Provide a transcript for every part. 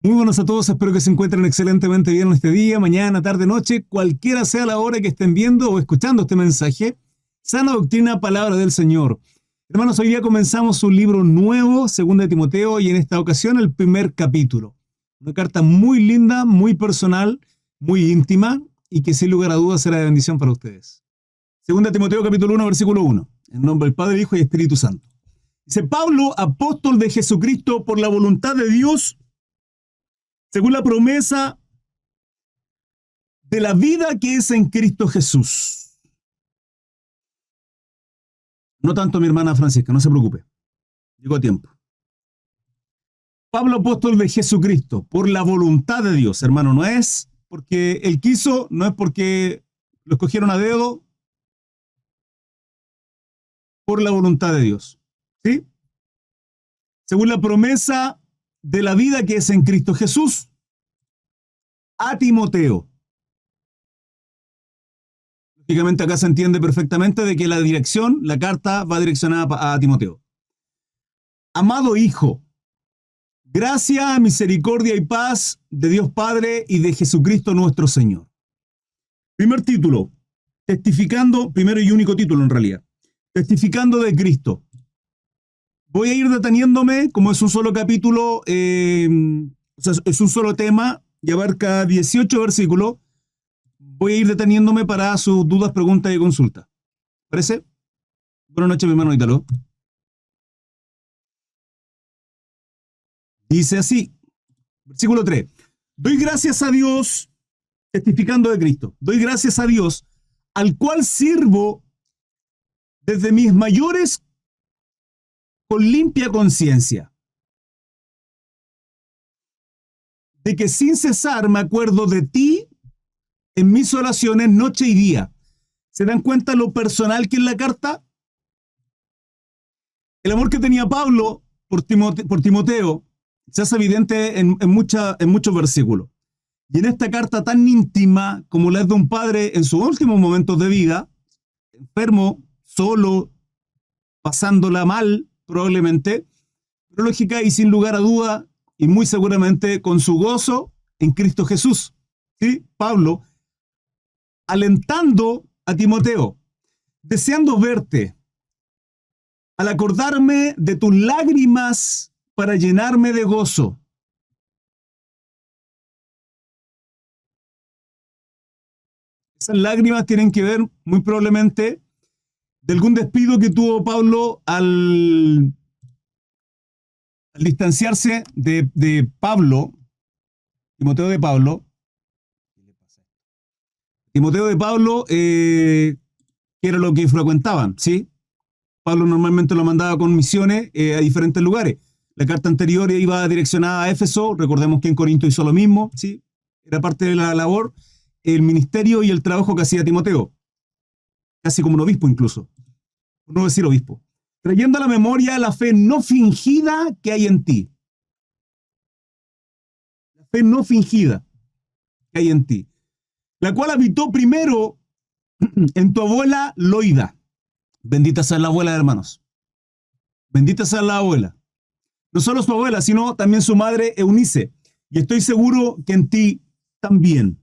Muy buenos a todos, espero que se encuentren excelentemente bien este día, mañana, tarde, noche, cualquiera sea la hora que estén viendo o escuchando este mensaje. Sana doctrina, palabra del Señor. Hermanos, hoy día comenzamos un libro nuevo, 2 Timoteo, y en esta ocasión el primer capítulo. Una carta muy linda, muy personal, muy íntima, y que sin lugar a dudas será de bendición para ustedes. 2 Timoteo capítulo 1, versículo 1. En nombre del Padre, Hijo y Espíritu Santo. Dice: Pablo, apóstol de Jesucristo por la voluntad de Dios, según la promesa de la vida que es en Cristo Jesús. No tanto mi hermana Francisca, no se preocupe. Llegó a tiempo. Pablo, apóstol de Jesucristo, por la voluntad de Dios, hermano, no es porque él quiso, no es porque lo escogieron a dedo, por la voluntad de Dios. ¿Sí? Según la promesa de la vida que es en Cristo Jesús, a Timoteo. Lógicamente acá se entiende perfectamente de que la dirección, la carta va direccionada a Timoteo. Amado hijo, gracia, misericordia y paz de Dios Padre y de Jesucristo nuestro Señor. Primer título, testificando, primero y único título en realidad, testificando de Cristo. Voy a ir deteniéndome, como es un solo capítulo, o sea, es un solo tema y abarca 18 versículos. Voy a ir deteniéndome para sus dudas, preguntas y consultas. ¿Parece? Buenas noches, mi hermano Ítalo. Dice así, versículo 3. Doy gracias a Dios, testificando de Cristo. Doy gracias a Dios, al cual sirvo desde mis mayores con limpia conciencia, de que sin cesar me acuerdo de ti en mis oraciones noche y día. ¿Se dan cuenta lo personal que es la carta? El amor que tenía Pablo por Timoteo se hace evidente en muchos versículos. Y en esta carta tan íntima como la es de un padre en sus últimos momentos de vida, enfermo, solo, pasándola mal, probablemente, pero lógica y sin lugar a duda, y muy seguramente con su gozo en Cristo Jesús. ¿Sí? Pablo, alentando a Timoteo, deseando verte, al acordarme de tus lágrimas para llenarme de gozo. Esas lágrimas tienen que ver muy probablemente de algún despido que tuvo Pablo al distanciarse de Pablo, Timoteo de Pablo. Timoteo de Pablo, que era lo que frecuentaban, ¿sí? Pablo normalmente lo mandaba con misiones a diferentes lugares. La carta anterior iba direccionada a Éfeso, recordemos que en Corinto hizo lo mismo, ¿sí? Era parte de la labor, el ministerio y el trabajo que hacía Timoteo, casi como un obispo incluso, por no decir obispo. Trayendo a la memoria la fe no fingida que hay en ti. La fe no fingida que hay en ti. La cual habitó primero en tu abuela Loida. Bendita sea la abuela, hermanos. Bendita sea la abuela. No solo su abuela, sino también su madre Eunice. Y estoy seguro que en ti también.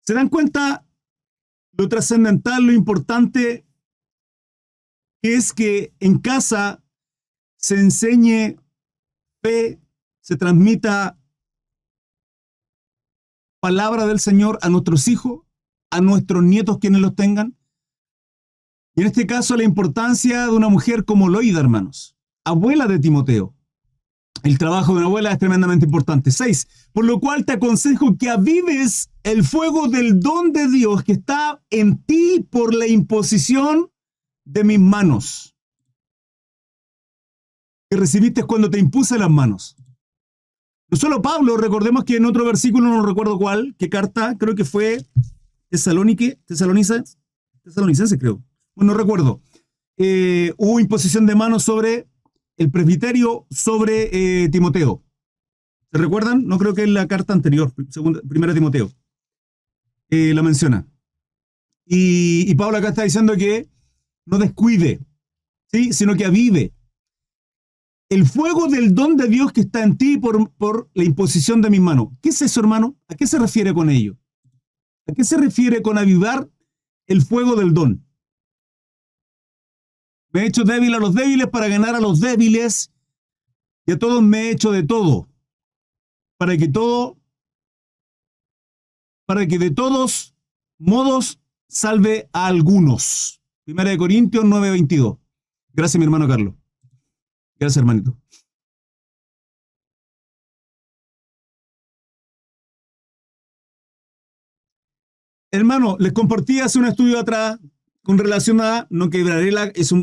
¿Se dan cuenta lo trascendental, lo importante que es que en casa se enseñe fe, se transmita palabra del Señor a nuestros hijos, a nuestros nietos quienes los tengan? Y en este caso la importancia de una mujer como Loida, hermanos, abuela de Timoteo. El trabajo de una abuela es tremendamente importante. 6. Por lo cual te aconsejo que avives el fuego del don de Dios que está en ti por la imposición de mis manos, que recibiste cuando te impuse las manos. No solo Pablo, recordemos que en otro versículo, no recuerdo cuál, qué carta, creo que fue Tesalonicenses, creo. Bueno, no recuerdo. Hubo imposición de manos sobre el presbiterio, sobre Timoteo. ¿Se recuerdan? No creo que en la carta anterior, primera Timoteo, la menciona. Y Pablo acá está diciendo que no descuide, ¿sí? Sino que avive. el fuego del don de Dios que está en ti por la imposición de mis manos. ¿Qué es eso, hermano? ¿A qué se refiere con ello? ¿A qué se refiere con avivar el fuego del don? Me he hecho débil a los débiles para ganar a los débiles, y a todos me he hecho de todo, para que de todos modos salve a algunos. 1 Corintios 9:22. Gracias, mi hermano Carlos. Gracias, hermanito. Hermano, les compartí hace un estudio atrás con relación a no quebraré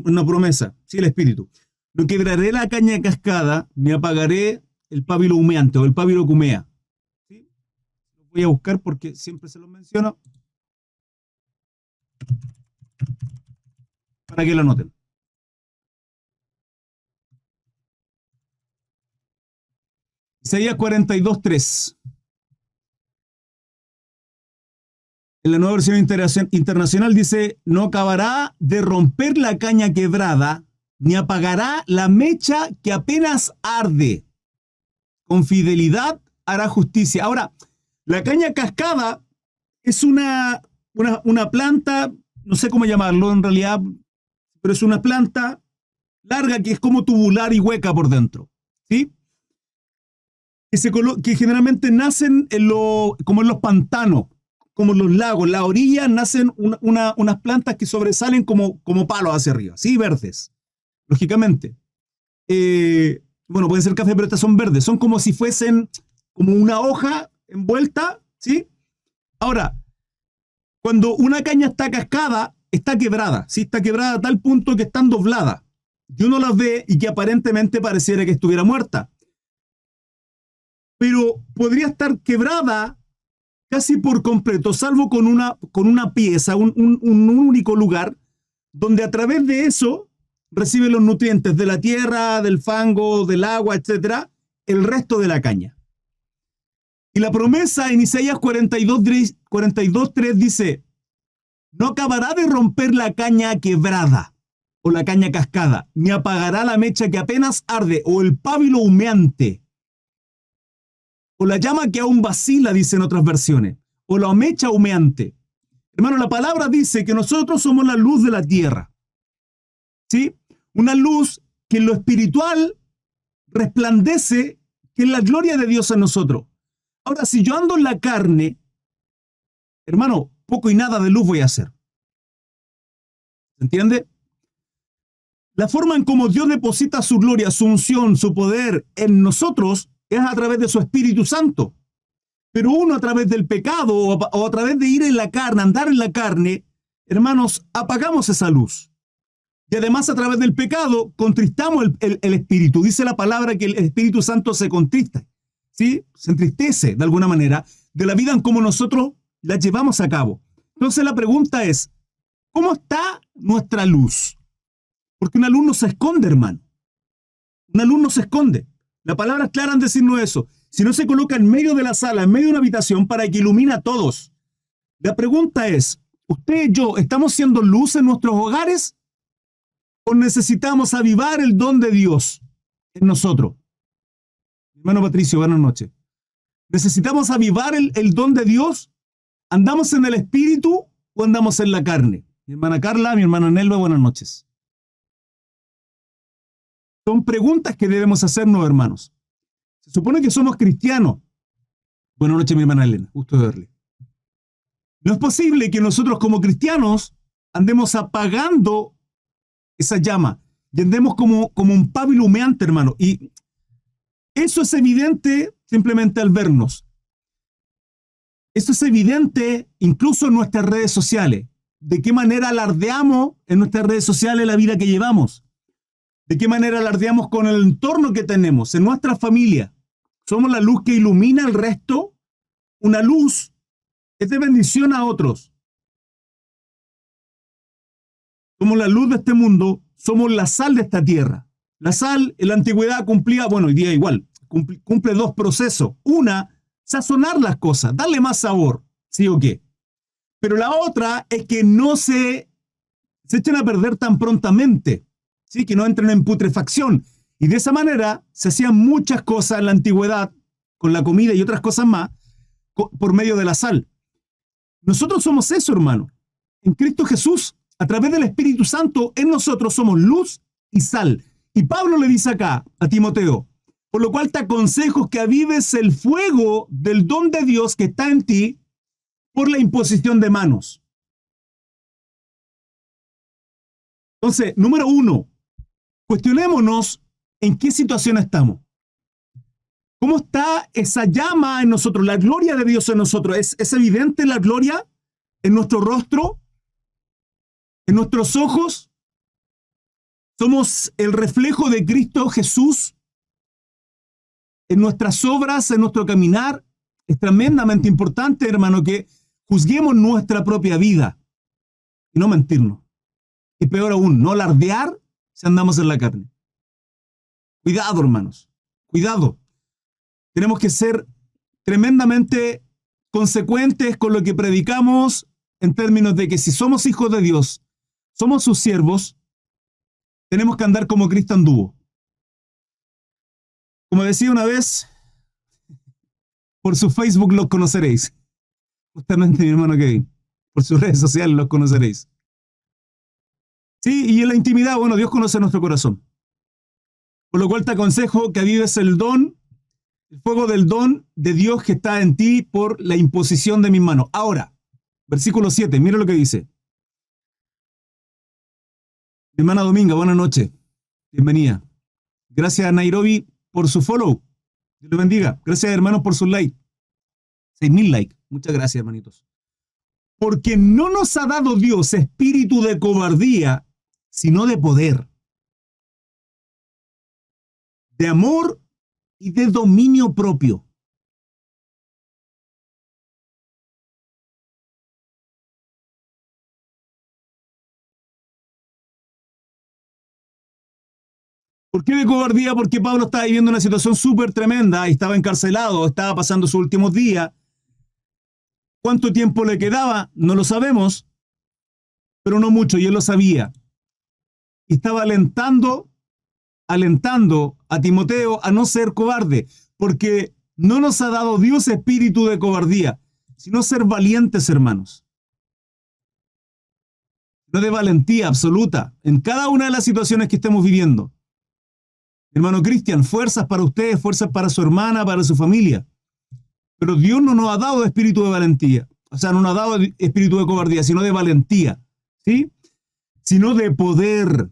una promesa, sí, el espíritu. No quebraré la caña cascada, ni apagaré el pábilo humeante o el pábilo que humea. ¿Sí? Lo voy a buscar porque siempre se lo menciono para que lo noten. Isaías 42:3. En la nueva versión internacional dice, no acabará de romper la caña quebrada, ni apagará la mecha que apenas arde. Con fidelidad hará justicia. Ahora, la caña cascada es una planta, no sé cómo llamarlo en realidad, pero es una planta larga que es como tubular y hueca por dentro, ¿sí? Que generalmente nacen como en los pantanos, como en los lagos. En la orilla nacen unas plantas que sobresalen como palos hacia arriba, ¿sí? Verdes, lógicamente. Bueno, pueden ser café, pero estas son verdes. Son como si fuesen como una hoja envuelta, ¿sí? Ahora, cuando una caña está cascada, está quebrada, ¿sí? Está quebrada a tal punto que están dobladas. Y uno las ve y que aparentemente pareciera que estuviera muerta. Pero podría estar quebrada casi por completo, salvo con una pieza, un único lugar, donde a través de eso recibe los nutrientes de la tierra, del fango, del agua, etcétera, el resto de la caña. Y la promesa en Isaías 42:3 dice, no acabará de romper la caña quebrada o la caña cascada, ni apagará la mecha que apenas arde o el pábilo humeante, o la llama que aún vacila, dicen otras versiones, o la mecha humeante. Hermano, la palabra dice que nosotros somos la luz de la tierra, ¿sí? Una luz que en lo espiritual resplandece, que es la gloria de Dios en nosotros. Ahora, si yo ando en la carne, hermano, poco y nada de luz voy a hacer. ¿Se entiende? La forma en cómo Dios deposita su gloria, su unción, su poder en nosotros es a través de su Espíritu Santo. Pero uno a través del pecado o a través de ir en la carne, andar en la carne, hermanos, apagamos esa luz. Y además a través del pecado contristamos el Espíritu. Dice la palabra que el Espíritu Santo se contrista, ¿sí? Se entristece de alguna manera de la vida en cómo nosotros la llevamos a cabo. Entonces la pregunta es, ¿cómo está nuestra luz? Porque una luz no se esconde, hermano. Una luz no se esconde. La palabra es clara en decirnos eso. Si no se coloca en medio de la sala, en medio de una habitación, para que ilumine a todos. La pregunta es, ¿usted y yo estamos siendo luz en nuestros hogares? ¿O necesitamos avivar el don de Dios en nosotros? Hermano Patricio, buenas noches. ¿Necesitamos avivar el don de Dios? ¿Andamos en el espíritu o andamos en la carne? Mi hermana Carla, mi hermana Nelva, buenas noches. Son preguntas que debemos hacernos, hermanos. Se supone que somos cristianos. Buenas noches, mi hermana Elena. Gusto de verle. No es posible que nosotros como cristianos andemos apagando esa llama y andemos como un pábilo humeante, hermano. Y eso es evidente simplemente al vernos. Eso es evidente incluso en nuestras redes sociales. De qué manera alardeamos en nuestras redes sociales la vida que llevamos. De qué manera alardeamos con el entorno que tenemos, en nuestra familia. Somos la luz que ilumina al resto. Una luz es de bendición a otros. Somos la luz de este mundo, somos la sal de esta tierra. La sal en la antigüedad cumplía, bueno, hoy día igual, cumple dos procesos. Una, sazonar las cosas, darle más sabor, ¿sí o qué? Pero la otra es que no se echen a perder tan prontamente, ¿sí? Que no entren en putrefacción. Y de esa manera se hacían muchas cosas en la antigüedad, con la comida y otras cosas más, por medio de la sal. Nosotros somos eso, hermano. En Cristo Jesús, a través del Espíritu Santo, en nosotros somos luz y sal. Y Pablo le dice acá a Timoteo, por lo cual te aconsejo que avives el fuego del don de Dios que está en ti por la imposición de manos. Entonces, número 1, cuestionémonos en qué situación estamos. ¿Cómo está esa llama en nosotros, la gloria de Dios en nosotros? ¿Es evidente la gloria en nuestro rostro, en nuestros ojos? ¿Somos el reflejo de Cristo Jesús en nuestras obras, en nuestro caminar? Es tremendamente importante, hermano, que juzguemos nuestra propia vida y no mentirnos. Y peor aún, no alardear si andamos en la carne. Cuidado, hermanos, cuidado. Tenemos que ser tremendamente consecuentes con lo que predicamos en términos de que si somos hijos de Dios, somos sus siervos, tenemos que andar como Cristo anduvo. Como decía una vez, por su Facebook los conoceréis. Justamente mi hermano Kevin, por sus redes sociales los conoceréis. Sí, y en la intimidad, bueno, Dios conoce nuestro corazón. Por lo cual te aconsejo que avives el fuego del don de Dios que está en ti por la imposición de mis manos. Ahora, versículo 7, mira lo que dice. Mi hermana Dominga, buenas noches. Bienvenida. Gracias a Nairobi por su follow. Dios le bendiga. Gracias, hermanos, por su like. 6,000 likes. Muchas gracias, hermanitos. Porque no nos ha dado Dios espíritu de cobardía, sino de poder, de amor y de dominio propio. ¿Por qué de cobardía? Porque Pablo estaba viviendo una situación súper tremenda, estaba encarcelado, estaba pasando sus últimos días. ¿Cuánto tiempo le quedaba? No lo sabemos, pero no mucho, y él lo sabía. Y estaba alentando a Timoteo a no ser cobarde, porque no nos ha dado Dios espíritu de cobardía, sino ser valientes, hermanos. No de valentía absoluta en cada una de las situaciones que estemos viviendo. Hermano Cristian, fuerzas para ustedes, fuerzas para su hermana, para su familia. Pero Dios no nos ha dado espíritu de valentía. O sea, no nos ha dado espíritu de cobardía, sino de valentía. ¿Sí? Sino de poder,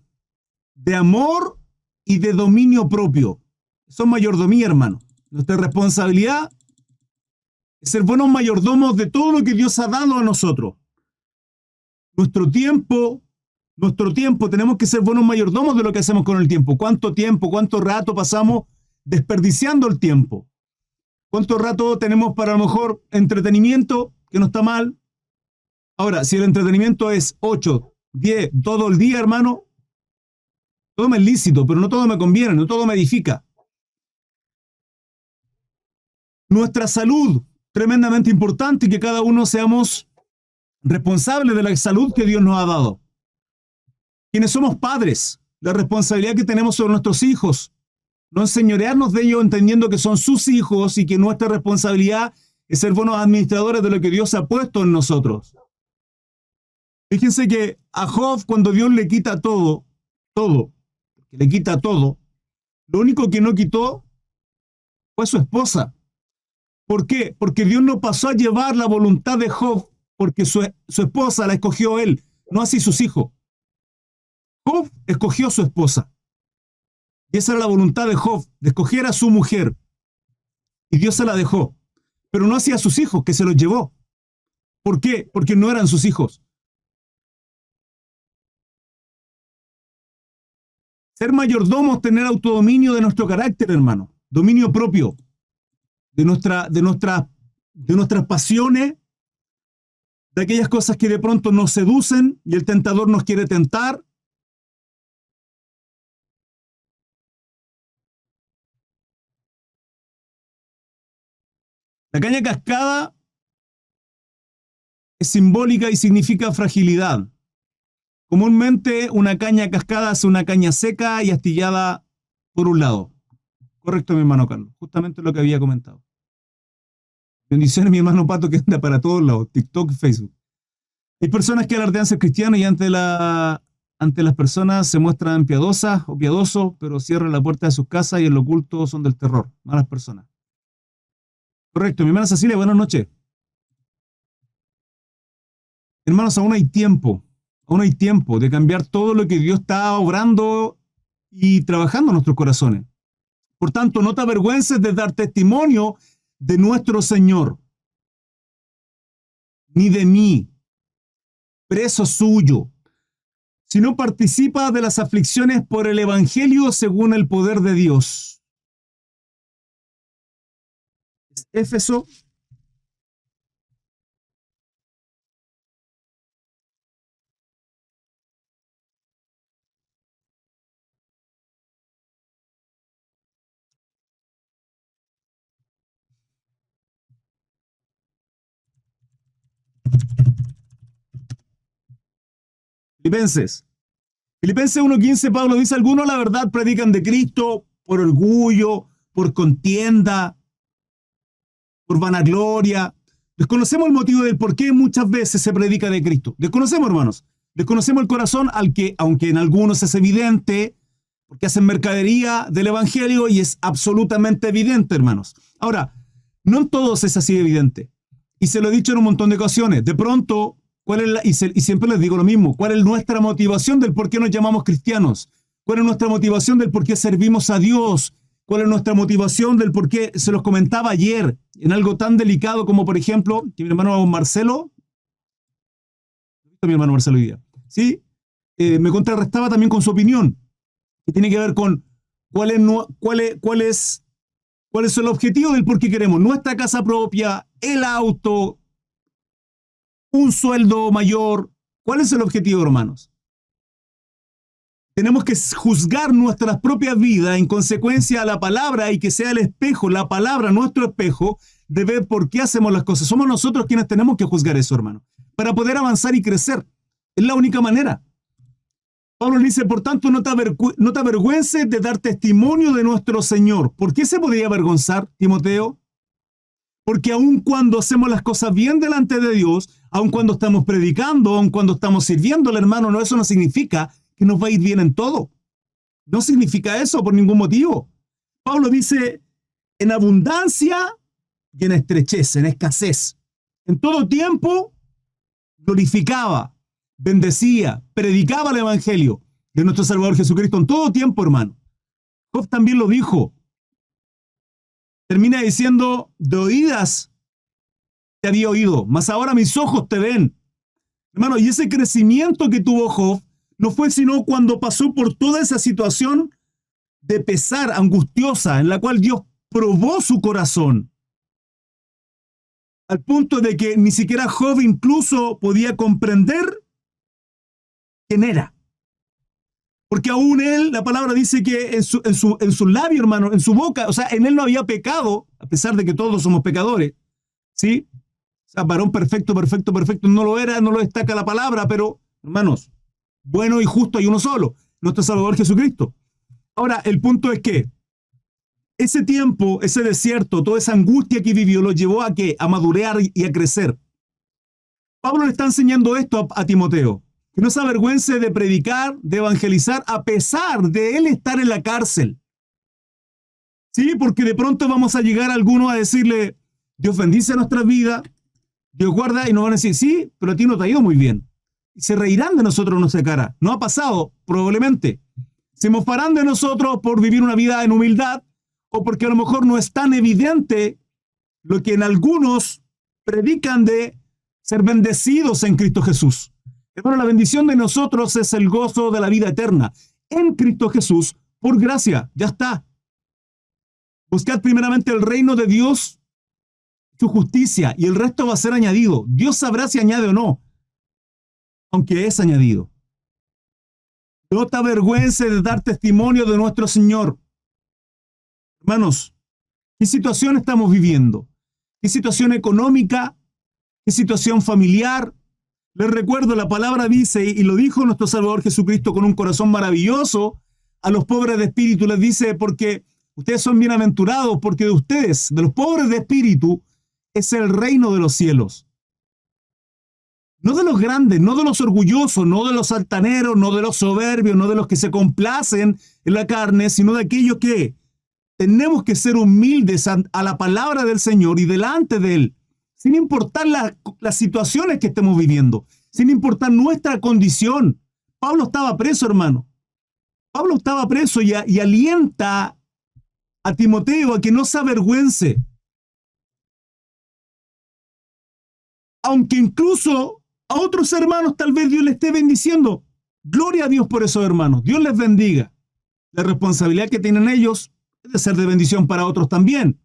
de amor y de dominio propio. Son mayordomía, hermano. Nuestra responsabilidad es ser buenos mayordomos de todo lo que Dios ha dado a nosotros. Nuestro tiempo, tenemos que ser buenos mayordomos de lo que hacemos con el tiempo. ¿Cuánto rato pasamos desperdiciando el tiempo? ¿Cuánto rato tenemos para a lo mejor entretenimiento, que no está mal? Ahora, si el entretenimiento es 8, 10, todo el día, hermano, todo me es lícito, pero no todo me conviene, no todo me edifica. Nuestra salud, tremendamente importante, y que cada uno seamos responsables de la salud que Dios nos ha dado. Quienes somos padres, la responsabilidad que tenemos sobre nuestros hijos, no enseñorearnos de ellos entendiendo que son sus hijos y que nuestra responsabilidad es ser buenos administradores de lo que Dios ha puesto en nosotros. Fíjense que a Job, cuando Dios le quita todo, lo único que no quitó fue su esposa. ¿Por qué? Porque Dios no pasó a llevar la voluntad de Job porque su esposa la escogió él, no así sus hijos. Job escogió a su esposa. Y esa era la voluntad de Job, de escoger a su mujer. Y Dios se la dejó. Pero no hacía a sus hijos, que se los llevó. ¿Por qué? Porque no eran sus hijos. Ser mayordomos, tener autodominio de nuestro carácter, hermano. Dominio propio. De nuestras pasiones, de aquellas cosas que de pronto nos seducen y el tentador nos quiere tentar. La caña cascada es simbólica y significa fragilidad. Comúnmente una caña cascada es una caña seca y astillada por un lado. Correcto, mi hermano Carlos. Justamente lo que había comentado. Bendiciones, mi hermano Pato, que anda para todos lados, TikTok y Facebook. Hay personas que alardean ser cristianos y ante las personas se muestran piadosas o piadosos, pero cierran la puerta de sus casas y en lo oculto son del terror. Malas personas. Correcto, mi hermana Cecilia, buenas noches. Hermanos, aún hay tiempo de cambiar todo lo que Dios está obrando y trabajando en nuestros corazones. Por tanto, no te avergüences de dar testimonio de nuestro Señor, ni de mí, preso suyo, sino participa de las aflicciones por el Evangelio según el poder de Dios. Éfeso. Filipenses. Filipenses 1:15, Pablo dice, algunos la verdad predican de Cristo por orgullo, por contienda, por vanagloria. Desconocemos el motivo del por qué muchas veces se predica de Cristo. Desconocemos, hermanos. Desconocemos el corazón al que, aunque en algunos es evidente, porque hacen mercadería del Evangelio y es absolutamente evidente, hermanos. Ahora, no en todos es así evidente. Y se lo he dicho en un montón de ocasiones. De pronto, y siempre les digo lo mismo, ¿cuál es nuestra motivación del por qué nos llamamos cristianos? ¿Cuál es nuestra motivación del por qué servimos a Dios? ¿Cuál es nuestra motivación del por qué? Se los comentaba ayer en algo tan delicado como, por ejemplo, que mi hermano Marcelo, hoy día, ¿sí? Me contrarrestaba también con su opinión, que tiene que ver con cuál es el objetivo del por qué queremos nuestra casa propia, el auto, un sueldo mayor. ¿Cuál es el objetivo, hermanos? Tenemos que juzgar nuestras propias vidas en consecuencia a la palabra y que sea el espejo, la palabra, nuestro espejo, de ver por qué hacemos las cosas. Somos nosotros quienes tenemos que juzgar eso, hermano, para poder avanzar y crecer. Es la única manera. Pablo dice, por tanto, no te avergüences de dar testimonio de nuestro Señor. ¿Por qué se podría avergonzar, Timoteo? Porque aun cuando hacemos las cosas bien delante de Dios, aun cuando estamos predicando, aun cuando estamos sirviéndole, hermano, eso no significa que nos va a ir bien en todo. No significa eso por ningún motivo. Pablo dice, en abundancia y en estrechez, en escasez. En todo tiempo glorificaba, bendecía, predicaba el Evangelio de nuestro Salvador Jesucristo en todo tiempo, hermano. Job también lo dijo. Termina diciendo, de oídas te había oído, mas ahora mis ojos te ven. Hermano, y ese crecimiento que tuvo Job no fue sino cuando pasó por toda esa situación de pesar angustiosa en la cual Dios probó su corazón. Al punto de que ni siquiera Job incluso podía comprender quién era. Porque aún él, la palabra dice que en su labio, hermano, en su boca, o sea, en él no había pecado, a pesar de que todos somos pecadores, ¿sí? O sea, varón perfecto, no lo era, no lo destaca la palabra, pero, hermanos, bueno y justo hay uno solo, nuestro Salvador Jesucristo. Ahora, el punto es que ese tiempo, ese desierto, toda esa angustia que vivió, lo llevó a ¿qué? A madurar y a crecer. Pablo le está enseñando esto a Timoteo, que no se avergüence de predicar, de evangelizar, a pesar de él estar en la cárcel. Sí, porque de pronto vamos a llegar a algunos a decirle, Dios bendice nuestra vida, Dios guarda, y nos van a decir, sí, pero a ti no te ha ido muy bien. Y se reirán de nosotros en nuestra cara. No ha pasado, probablemente. Se mofarán de nosotros por vivir una vida en humildad, o porque a lo mejor no es tan evidente lo que en algunos predican de ser bendecidos en Cristo Jesús. Hermano, la bendición de nosotros es el gozo de la vida eterna en Cristo Jesús por gracia. Ya está. Buscad primeramente el reino de Dios, su justicia, y el resto va a ser añadido. Dios sabrá si añade o no, aunque es añadido. No te avergüences de dar testimonio de nuestro Señor. Hermanos, ¿qué situación estamos viviendo? ¿Qué situación económica? ¿Qué situación familiar? Les recuerdo, la palabra dice, y lo dijo nuestro Salvador Jesucristo con un corazón maravilloso, a los pobres de espíritu, les dice, porque ustedes son bienaventurados, porque de ustedes, de los pobres de espíritu, es el reino de los cielos. No de los grandes, no de los orgullosos, no de los altaneros, no de los soberbios, no de los que se complacen en la carne, sino de aquellos que tenemos que ser humildes a la palabra del Señor y delante de Él, sin importar las situaciones que estemos viviendo, sin importar nuestra condición. Pablo estaba preso, hermano. Pablo estaba preso y alienta a Timoteo a que no se avergüence. Aunque incluso a otros hermanos tal vez Dios les esté bendiciendo. Gloria a Dios por esos hermanos. Dios les bendiga. La responsabilidad que tienen ellos es de ser de bendición para otros también,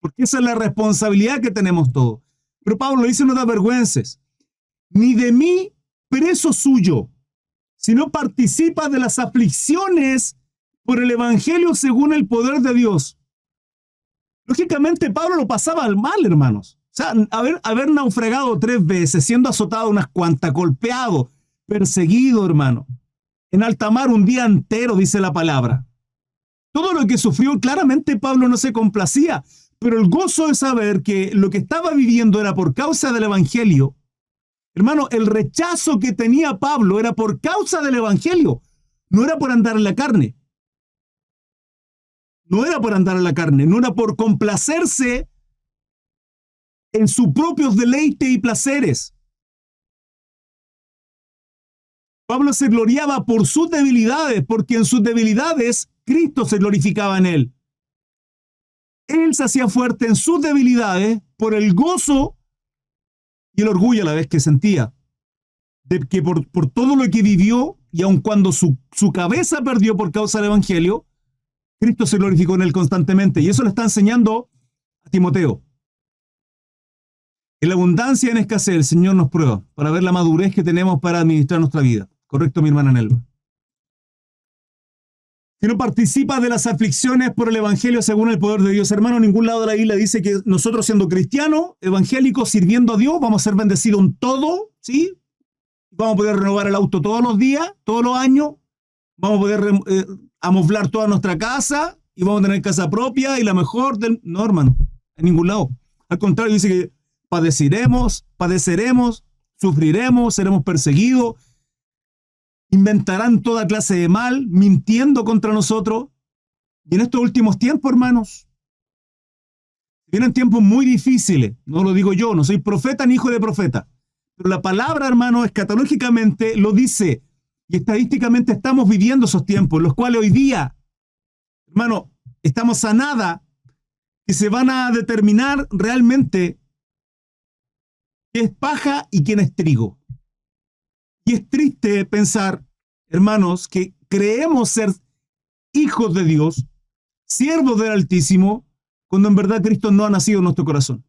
porque esa es la responsabilidad que tenemos todos. Pero Pablo dice: no te avergüences, ni de mí, preso suyo, sino participa de las aflicciones por el evangelio según el poder de Dios. Lógicamente Pablo lo pasaba mal, hermanos. O sea, haber naufragado 3 veces, siendo azotado unas cuantas, golpeado, perseguido, hermano. En alta mar un día entero, dice la palabra. Todo lo que sufrió, claramente Pablo no se complacía, pero el gozo de saber que lo que estaba viviendo era por causa del evangelio. Hermano, el rechazo que tenía Pablo era por causa del evangelio, no era por andar en la carne. No era por andar en la carne, no era por complacerse en sus propios deleites y placeres. Pablo se gloriaba por sus debilidades, porque en sus debilidades Cristo se glorificaba en él. Él se hacía fuerte en sus debilidades por el gozo y el orgullo a la vez que sentía, de que por todo lo que vivió, y aun cuando su cabeza perdió por causa del evangelio, Cristo se glorificó en él constantemente. Y eso le está enseñando a Timoteo. En la abundancia y en escasez el Señor nos prueba para ver la madurez que tenemos para administrar nuestra vida. ¿Correcto, mi hermana Nelva? Si no participa de las aflicciones por el evangelio según el poder de Dios, hermano, en ningún lado de la Biblia dice que nosotros, siendo cristianos, evangélicos, sirviendo a Dios, vamos a ser bendecidos en todo, ¿sí? Vamos a poder renovar el auto todos los días, todos los años, vamos a poder amoblar toda nuestra casa y vamos a tener casa propia y la mejor del... No, hermano, en ningún lado. Al contrario, dice que padeceremos, sufriremos, seremos perseguidos, inventarán toda clase de mal, mintiendo contra nosotros. Y en estos últimos tiempos, hermanos, vienen tiempos muy difíciles. No lo digo yo, no soy profeta ni hijo de profeta. Pero la palabra, hermano, escatológicamente lo dice. Y estadísticamente estamos viviendo esos tiempos, los cuales hoy día, hermano, estamos a nada que se van a determinar realmente qué es paja y quién es trigo. Y es triste pensar, hermanos, que creemos ser hijos de Dios, siervos del Altísimo, cuando en verdad Cristo no ha nacido en nuestro corazón.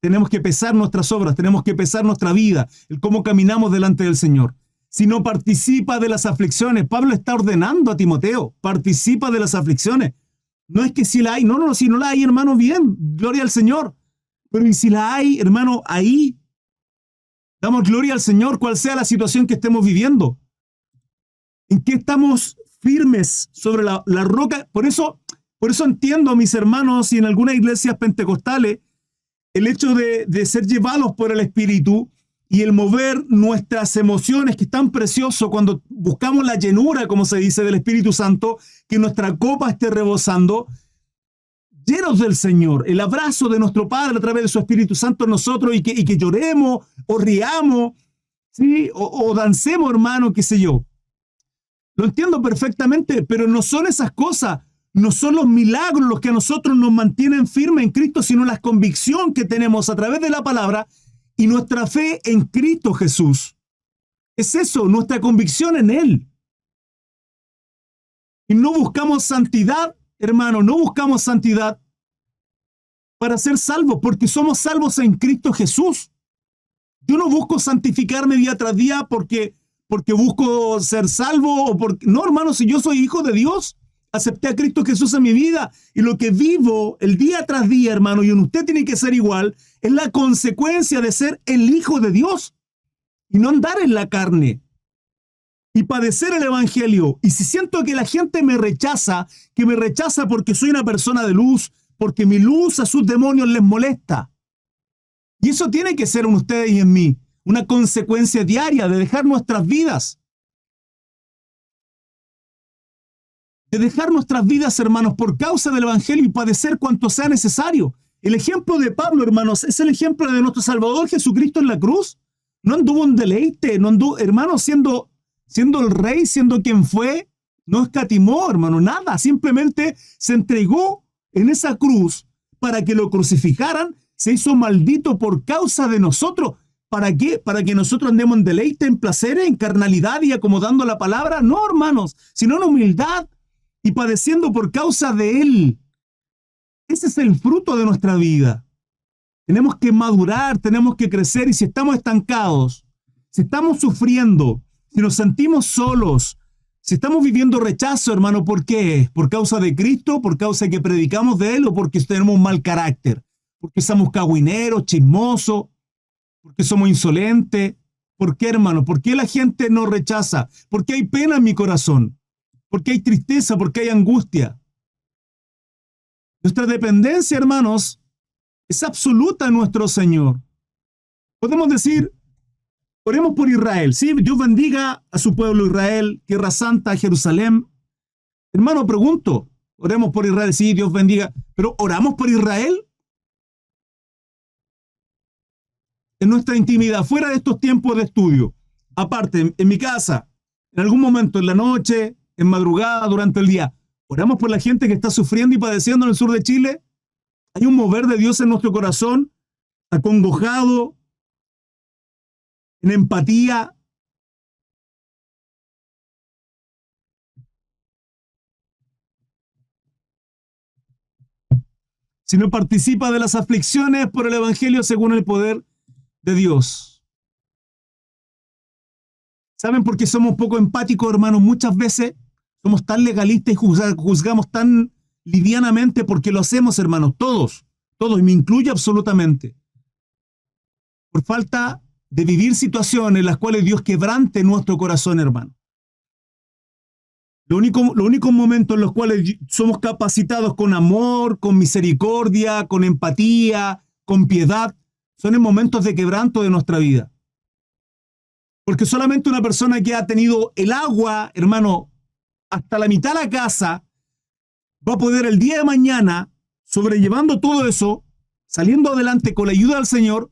Tenemos que pesar nuestras obras, tenemos que pesar nuestra vida, el cómo caminamos delante del Señor. Si no participa de las aflicciones, Pablo está ordenando a Timoteo, participa de las aflicciones. No es que si la hay, no, si no la hay, hermano, bien, gloria al Señor. Pero y si la hay, hermano, ahí damos gloria al Señor, cual sea la situación que estemos viviendo. ¿En qué estamos firmes sobre la roca? Por eso entiendo, mis hermanos, y en algunas iglesias pentecostales, el hecho de ser llevados por el Espíritu y el mover nuestras emociones, que es tan precioso cuando buscamos la llenura, como se dice, del Espíritu Santo, que nuestra copa esté rebosando, llenos del Señor, el abrazo de nuestro Padre a través de su Espíritu Santo en nosotros, y que lloremos o riamos, ¿sí? o dancemos, hermano, qué sé yo. Lo entiendo perfectamente, pero no son esas cosas, no son los milagros los que a nosotros nos mantienen firmes en Cristo, sino la convicción que tenemos a través de la palabra y nuestra fe en Cristo Jesús. Es eso, nuestra convicción en Él. Y no buscamos santidad, hermano, no buscamos santidad para ser salvos, porque somos salvos en Cristo Jesús. Yo no busco santificarme día tras día porque busco ser salvo o porque... No, hermano, si yo soy hijo de Dios, acepté a Cristo Jesús en mi vida, y lo que vivo el día tras día, hermano, y en usted tiene que ser igual, es la consecuencia de ser el hijo de Dios y no andar en la carne. y padecer el evangelio. Y si siento que la gente me rechaza, que me rechaza porque soy una persona de luz, porque mi luz a sus demonios les molesta. Y eso tiene que ser en ustedes y en mí, una consecuencia diaria de dejar nuestras vidas. De dejar nuestras vidas, hermanos, por causa del evangelio y padecer cuanto sea necesario. El ejemplo de Pablo, hermanos, es el ejemplo de nuestro Salvador Jesucristo en la cruz. No anduvo en deleite, no anduvo, hermanos, siendo el rey, siendo quien fue, no escatimó, hermano, nada. Simplemente se entregó en esa cruz para que lo crucificaran. Se hizo maldito por causa de nosotros. ¿Para qué? ¿Para que nosotros andemos en deleite, en placeres, en carnalidad y acomodando la palabra? No, hermanos, sino en humildad y padeciendo por causa de Él. Ese es el fruto de nuestra vida. Tenemos que madurar, tenemos que crecer, y si estamos estancados, si estamos sufriendo, si nos sentimos solos, si estamos viviendo rechazo, hermano, ¿por qué? ¿Por causa de Cristo? ¿Por causa de que predicamos de Él? ¿O porque tenemos un mal carácter? ¿Porque somos cagüineros, chismosos? ¿Porque somos insolentes? ¿Por qué, hermano? ¿Por qué la gente nos rechaza? ¿Por qué hay pena en mi corazón? ¿Por qué hay tristeza? ¿Por qué hay angustia? Nuestra dependencia, hermanos, es absoluta en nuestro Señor. Podemos decir, oremos por Israel. Sí, Dios bendiga a su pueblo Israel, Tierra Santa, Jerusalén. Hermano, pregunto, oremos por Israel. Sí, Dios bendiga. Pero ¿oramos por Israel? En nuestra intimidad, fuera de estos tiempos de estudio. Aparte, en mi casa, en algún momento, en la noche, en madrugada, durante el día, ¿oramos por la gente que está sufriendo y padeciendo en el sur de Chile? Hay un mover de Dios en nuestro corazón, acongojado, en empatía. Si no participa de las aflicciones por el Evangelio según el poder de Dios. ¿Saben por qué somos poco empáticos, hermanos? Muchas veces somos tan legalistas y juzgamos tan livianamente porque lo hacemos, hermanos, todos, y me incluye absolutamente. Por falta de vivir situaciones en las cuales Dios quebrante nuestro corazón, hermano. Los únicos momentos en los cuales somos capacitados con amor, con misericordia, con empatía, con piedad, son en momentos de quebranto de nuestra vida. Porque solamente una persona que ha tenido el agua, hermano, hasta la mitad de la casa, va a poder el día de mañana, sobrellevando todo eso, saliendo adelante con la ayuda del Señor,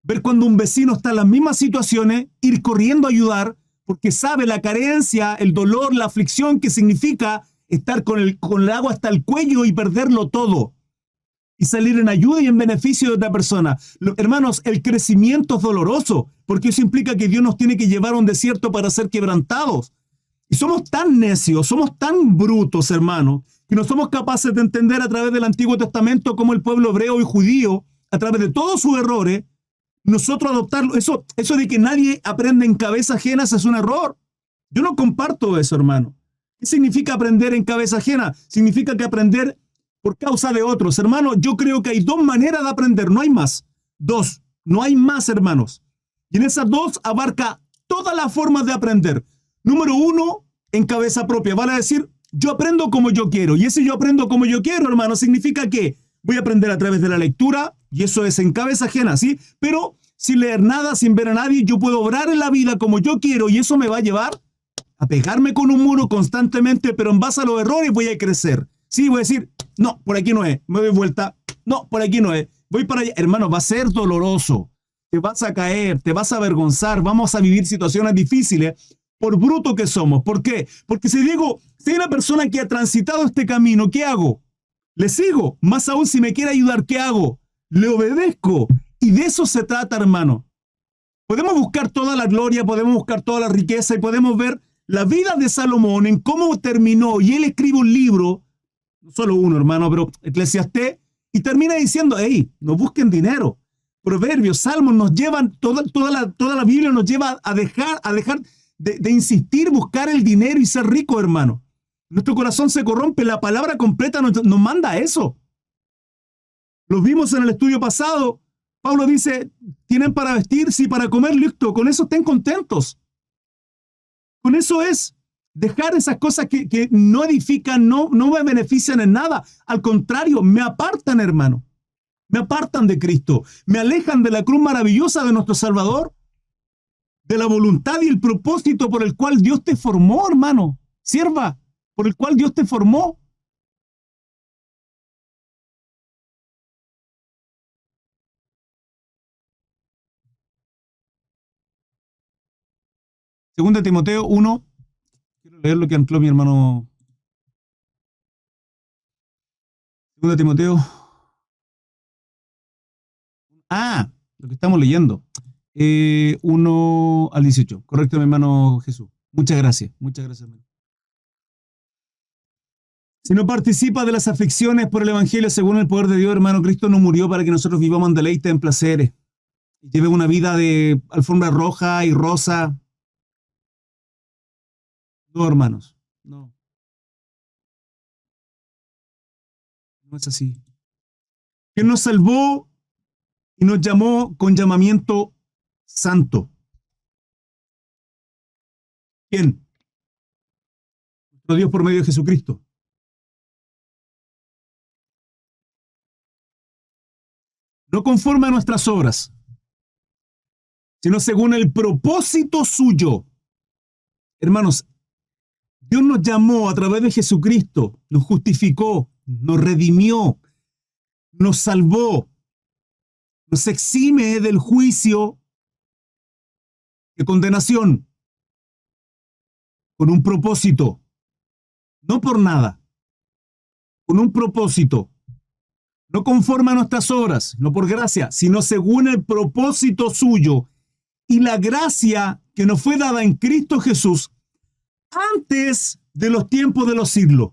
ver cuando un vecino está en las mismas situaciones, ir corriendo a ayudar, porque sabe la carencia, el dolor, la aflicción que significa estar con el agua hasta el cuello y perderlo todo. Y salir en ayuda y en beneficio de otra persona. Hermanos, el crecimiento es doloroso, porque eso implica que Dios nos tiene que llevar a un desierto para ser quebrantados. Y somos tan necios, somos tan brutos, hermanos, que no somos capaces de entender a través del Antiguo Testamento cómo el pueblo hebreo y judío, a través de todos sus errores, nosotros adoptarlo. Eso de que nadie aprende en cabeza ajena es un error. Yo no comparto eso, hermano. ¿Qué significa aprender en cabeza ajena? Significa que aprender por causa de otros. Hermano, yo creo que hay dos maneras de aprender, no hay más. Dos, no hay más, hermanos. Y en esas dos abarca todas las formas de aprender. Número uno, en cabeza propia. Vale decir, yo aprendo como yo quiero. Y ese yo aprendo como yo quiero, hermano, significa que voy a aprender a través de la lectura, y eso es en cabeza ajena, ¿sí? Pero sin leer nada, sin ver a nadie, yo puedo obrar en la vida como yo quiero, y eso me va a llevar a pegarme con un muro constantemente, pero en base a los errores voy a crecer. Sí, voy a decir, no, por aquí no es, me doy vuelta, no, por aquí no es, voy para allá. Hermano, va a ser doloroso, te vas a caer, te vas a avergonzar, vamos a vivir situaciones difíciles por bruto que somos. ¿Por qué? Porque si digo, si hay una persona que ha transitado este camino, ¿qué hago? Le sigo. Más aún, si me quiere ayudar, ¿qué hago? Le obedezco. Y de eso se trata, hermano. Podemos buscar toda la gloria, podemos buscar toda la riqueza y podemos ver la vida de Salomón en cómo terminó. Y él escribe un libro, no solo uno, hermano, pero Eclesiastés, y termina diciendo, hey, no busquen dinero. Proverbios, Salmos nos llevan, toda la Biblia nos lleva a dejar de insistir, buscar el dinero y ser rico, hermano. Nuestro corazón se corrompe, la palabra completa nos manda a eso. Lo vimos en el estudio pasado. Pablo dice, ¿tienen para vestir? Sí, para comer, listo. Con eso estén contentos. Con eso es dejar esas cosas que no edifican, no me benefician en nada. Al contrario, me apartan, hermano. Me apartan de Cristo. Me alejan de la cruz maravillosa de nuestro Salvador, de la voluntad y el propósito por el cual Dios te formó, hermano. Sierva, por el cual Dios te formó. Segunda Timoteo 1. Quiero leer lo que ancló mi hermano. Segunda Timoteo. Lo que estamos leyendo. 1 al 18. Correcto, mi hermano Jesús. Muchas gracias. Muchas gracias, hermano. Si no participa de las aflicciones por el Evangelio según el poder de Dios, hermano, Cristo no murió para que nosotros vivamos en deleite, en placeres. Y lleve una vida de alfombra roja y rosa. No, hermanos. No. No es así. Que nos salvó y nos llamó con llamamiento santo. ¿Quién? Nuestro Dios por medio de Jesucristo. No conforme a nuestras obras, sino según el propósito suyo. Hermanos, Dios nos llamó a través de Jesucristo, nos justificó, nos redimió, nos salvó, nos exime del juicio de condenación, con un propósito, no por nada, con un propósito, no conforme a nuestras obras, no por gracia, sino según el propósito suyo y la gracia que nos fue dada en Cristo Jesús antes de los tiempos de los siglos.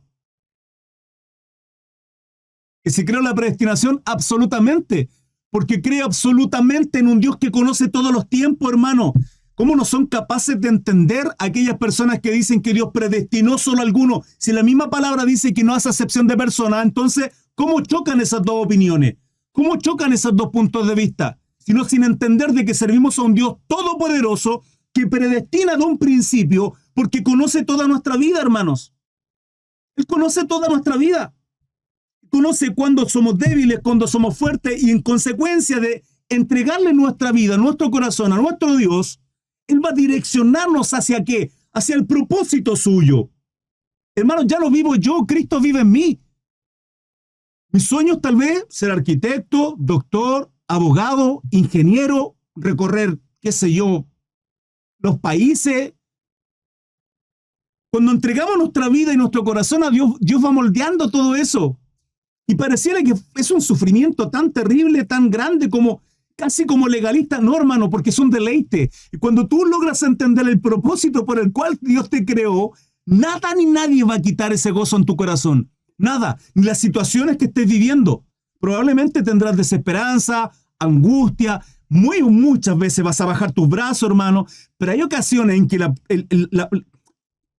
¿Que se creó la predestinación? Absolutamente, porque cree absolutamente en un Dios que conoce todos los tiempos, hermano. ¿Cómo no son capaces de entender aquellas personas que dicen que Dios predestinó solo a algunos? Si la misma palabra dice que no hace acepción de personas, entonces, ¿cómo chocan esas dos opiniones? ¿Cómo chocan esos dos puntos de vista? Sino sin entender de que servimos a un Dios todopoderoso que predestina de un principio porque conoce toda nuestra vida, hermanos. Él conoce toda nuestra vida. Conoce cuándo somos débiles, cuándo somos fuertes, y en consecuencia de entregarle nuestra vida, nuestro corazón a nuestro Dios, Él va a direccionarnos hacia qué, hacia el propósito suyo. Hermanos, ya lo vivo yo, Cristo vive en mí. Mis sueños tal vez ser arquitecto, doctor, abogado, ingeniero, recorrer, qué sé yo, los países. Cuando entregamos nuestra vida y nuestro corazón a Dios, Dios va moldeando todo eso. Y pareciera que es un sufrimiento tan terrible, tan grande, como casi como legalista. No, hermano, porque es un deleite. Y cuando tú logras entender el propósito por el cual Dios te creó, nada ni nadie va a quitar ese gozo en tu corazón. Nada, ni las situaciones que estés viviendo. Probablemente tendrás desesperanza, angustia, muchas veces vas a bajar tus brazos, hermano, pero hay ocasiones en que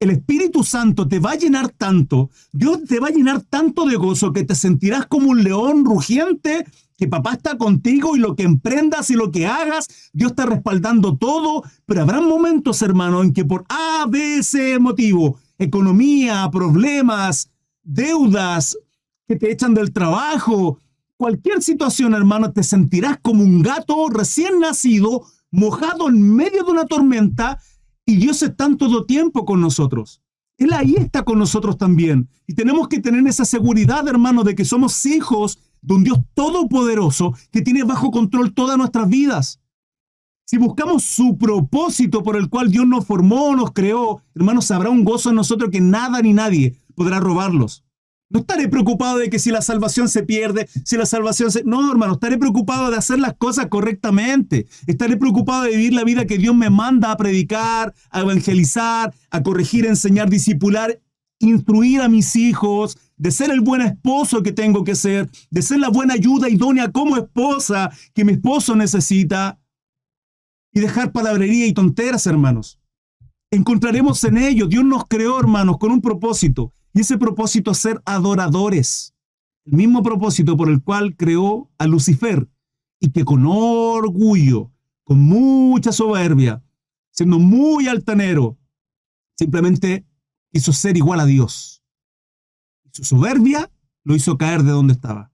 el Espíritu Santo te va a llenar tanto, Dios te va a llenar tanto de gozo que te sentirás como un león rugiente, que papá está contigo y lo que emprendas y lo que hagas, Dios está respaldando todo, pero habrá momentos, hermano, en que por A, B, C motivo, economía, problemas, deudas, que te echan del trabajo, cualquier situación, hermano, te sentirás como un gato recién nacido, mojado en medio de una tormenta. Y Dios está en todo tiempo con nosotros. Él ahí está con nosotros también. Y tenemos que tener esa seguridad, hermano, de que somos hijos de un Dios todopoderoso que tiene bajo control todas nuestras vidas. Si buscamos su propósito por el cual Dios nos formó, nos creó, hermanos, habrá un gozo en nosotros que nada ni nadie podrá robarlos. No estaré preocupado de que si la salvación se pierde, si la salvación se... No, hermano, estaré preocupado de hacer las cosas correctamente. Estaré preocupado de vivir la vida que Dios me manda a predicar, a evangelizar, a corregir, enseñar, discipular, instruir a mis hijos, de ser el buen esposo que tengo que ser, de ser la buena ayuda idónea como esposa que mi esposo necesita, y dejar palabrería y tonteras, hermanos. Encontraremos en ello. Dios nos creó, hermanos, con un propósito. Y ese propósito es ser adoradores. El mismo propósito por el cual creó a Lucifer. Y que con orgullo, con mucha soberbia, siendo muy altanero, Simplemente quiso ser igual a Dios. Su soberbia lo hizo caer de donde estaba,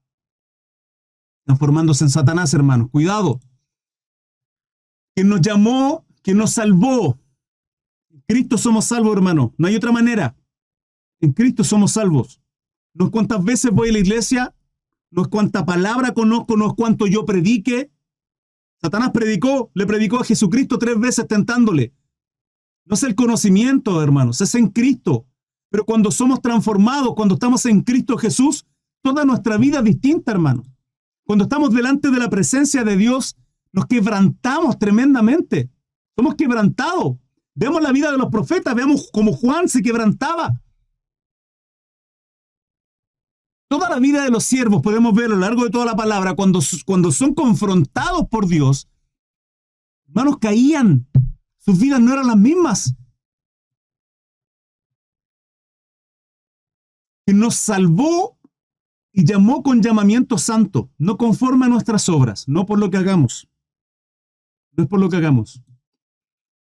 transformándose en Satanás, hermanos. Cuidado. Quien nos llamó, quien nos salvó. En Cristo somos salvos, hermano. No hay otra manera. En Cristo somos salvos. No es cuántas veces voy a la iglesia, no es cuánta palabra conozco, no es cuánto yo predique. Satanás le predicó a Jesucristo 3 veces tentándole. No es el conocimiento, hermanos, es en Cristo. Pero cuando somos transformados, cuando estamos en Cristo Jesús, toda nuestra vida es distinta, hermanos. Cuando estamos delante de la presencia de Dios, nos quebrantamos tremendamente. Somos quebrantados. Vemos la vida de los profetas, veamos cómo Juan se quebrantaba. Toda la vida de los siervos podemos ver a lo largo de toda la palabra, cuando son confrontados por Dios, hermanos, caían. Sus vidas no eran las mismas. Que nos salvó y llamó con llamamiento santo, no conforme a nuestras obras, no por lo que hagamos. No es por lo que hagamos,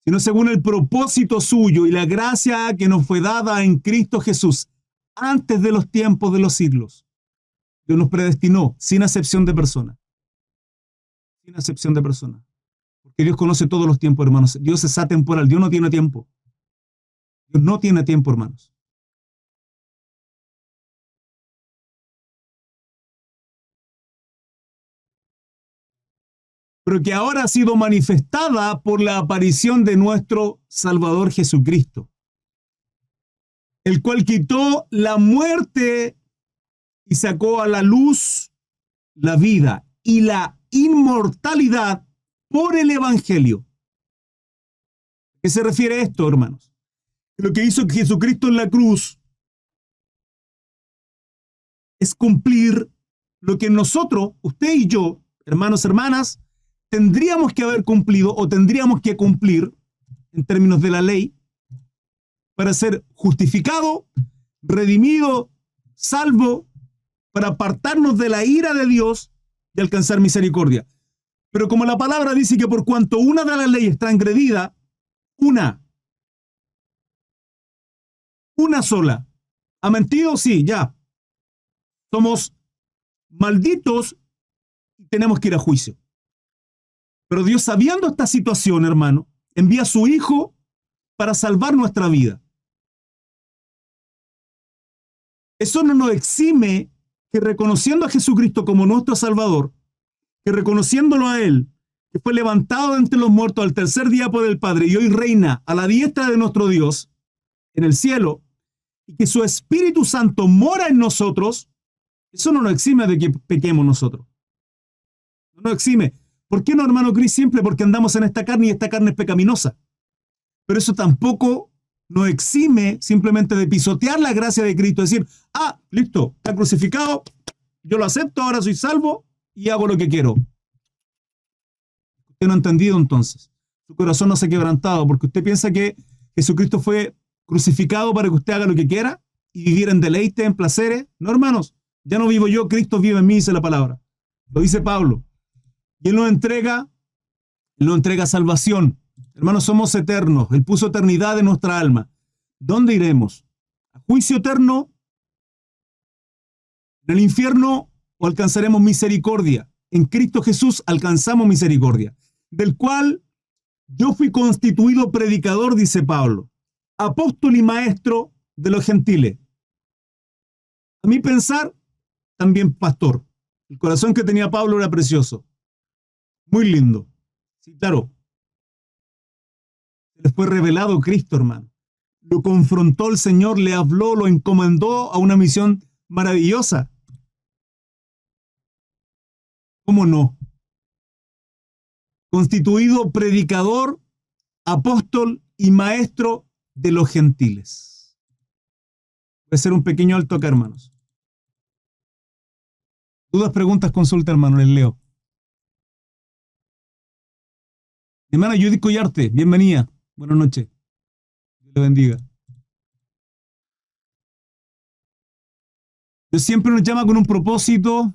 sino según el propósito suyo y la gracia que nos fue dada en Cristo Jesús antes de los tiempos de los siglos. Dios nos predestinó sin acepción de persona. Sin acepción de persona. Porque Dios conoce todos los tiempos, hermanos. Dios es atemporal. Dios no tiene tiempo. Dios no tiene tiempo, hermanos. Pero que ahora ha sido manifestada por la aparición de nuestro Salvador Jesucristo, el cual quitó la muerte y sacó a la luz la vida y la inmortalidad por el Evangelio. ¿A qué se refiere esto, hermanos? Lo que hizo Jesucristo en la cruz es cumplir lo que nosotros, usted y yo, hermanos, hermanas, tendríamos que haber cumplido o tendríamos que cumplir en términos de la ley para ser justificado, redimido, salvo, para apartarnos de la ira de Dios y alcanzar misericordia. Pero como la palabra dice que por cuanto una de las leyes transgredida, una sola, ¿ha mentido? Sí, ya. Somos malditos y tenemos que ir a juicio. Pero Dios, sabiendo esta situación, hermano, envía a su Hijo para salvar nuestra vida. Eso no nos exime que reconociendo a Jesucristo como nuestro Salvador, que reconociéndolo a Él, que fue levantado de entre los muertos al tercer día por el Padre y hoy reina a la diestra de nuestro Dios en el cielo, y que su Espíritu Santo mora en nosotros, eso no nos exime de que pequemos nosotros. No nos exime. ¿Por qué no, hermano Cris? Simple, porque andamos en esta carne y esta carne es pecaminosa. Pero eso tampoco nos exime simplemente de pisotear la gracia de Cristo, decir, listo, está crucificado, yo lo acepto, ahora soy salvo y hago lo que quiero. Usted no ha entendido entonces. Su corazón no se ha quebrantado porque usted piensa que Jesucristo fue crucificado para que usted haga lo que quiera y vivir en deleite, en placeres. No, hermanos, ya no vivo yo, Cristo vive en mí, dice la palabra. Lo dice Pablo. Y Él nos entrega salvación. Hermanos, somos eternos. Él puso eternidad en nuestra alma. ¿Dónde iremos? ¿A juicio eterno? ¿En el infierno o alcanzaremos misericordia? En Cristo Jesús alcanzamos misericordia, del cual yo fui constituido predicador, dice Pablo, apóstol y maestro de los gentiles. A mi pensar, también pastor. El corazón que tenía Pablo era precioso. Muy lindo. Sí, claro. Se les fue revelado Cristo, hermano. Lo confrontó el Señor, le habló, lo encomendó a una misión maravillosa. ¿Cómo no? Constituido predicador, apóstol y maestro de los gentiles. Puede ser un pequeño alto acá, hermanos. Dudas, preguntas, consulta, hermano, les leo. Hermana Judith Collarte, bienvenida. Buenas noches. Dios le bendiga. Dios siempre nos llama con un propósito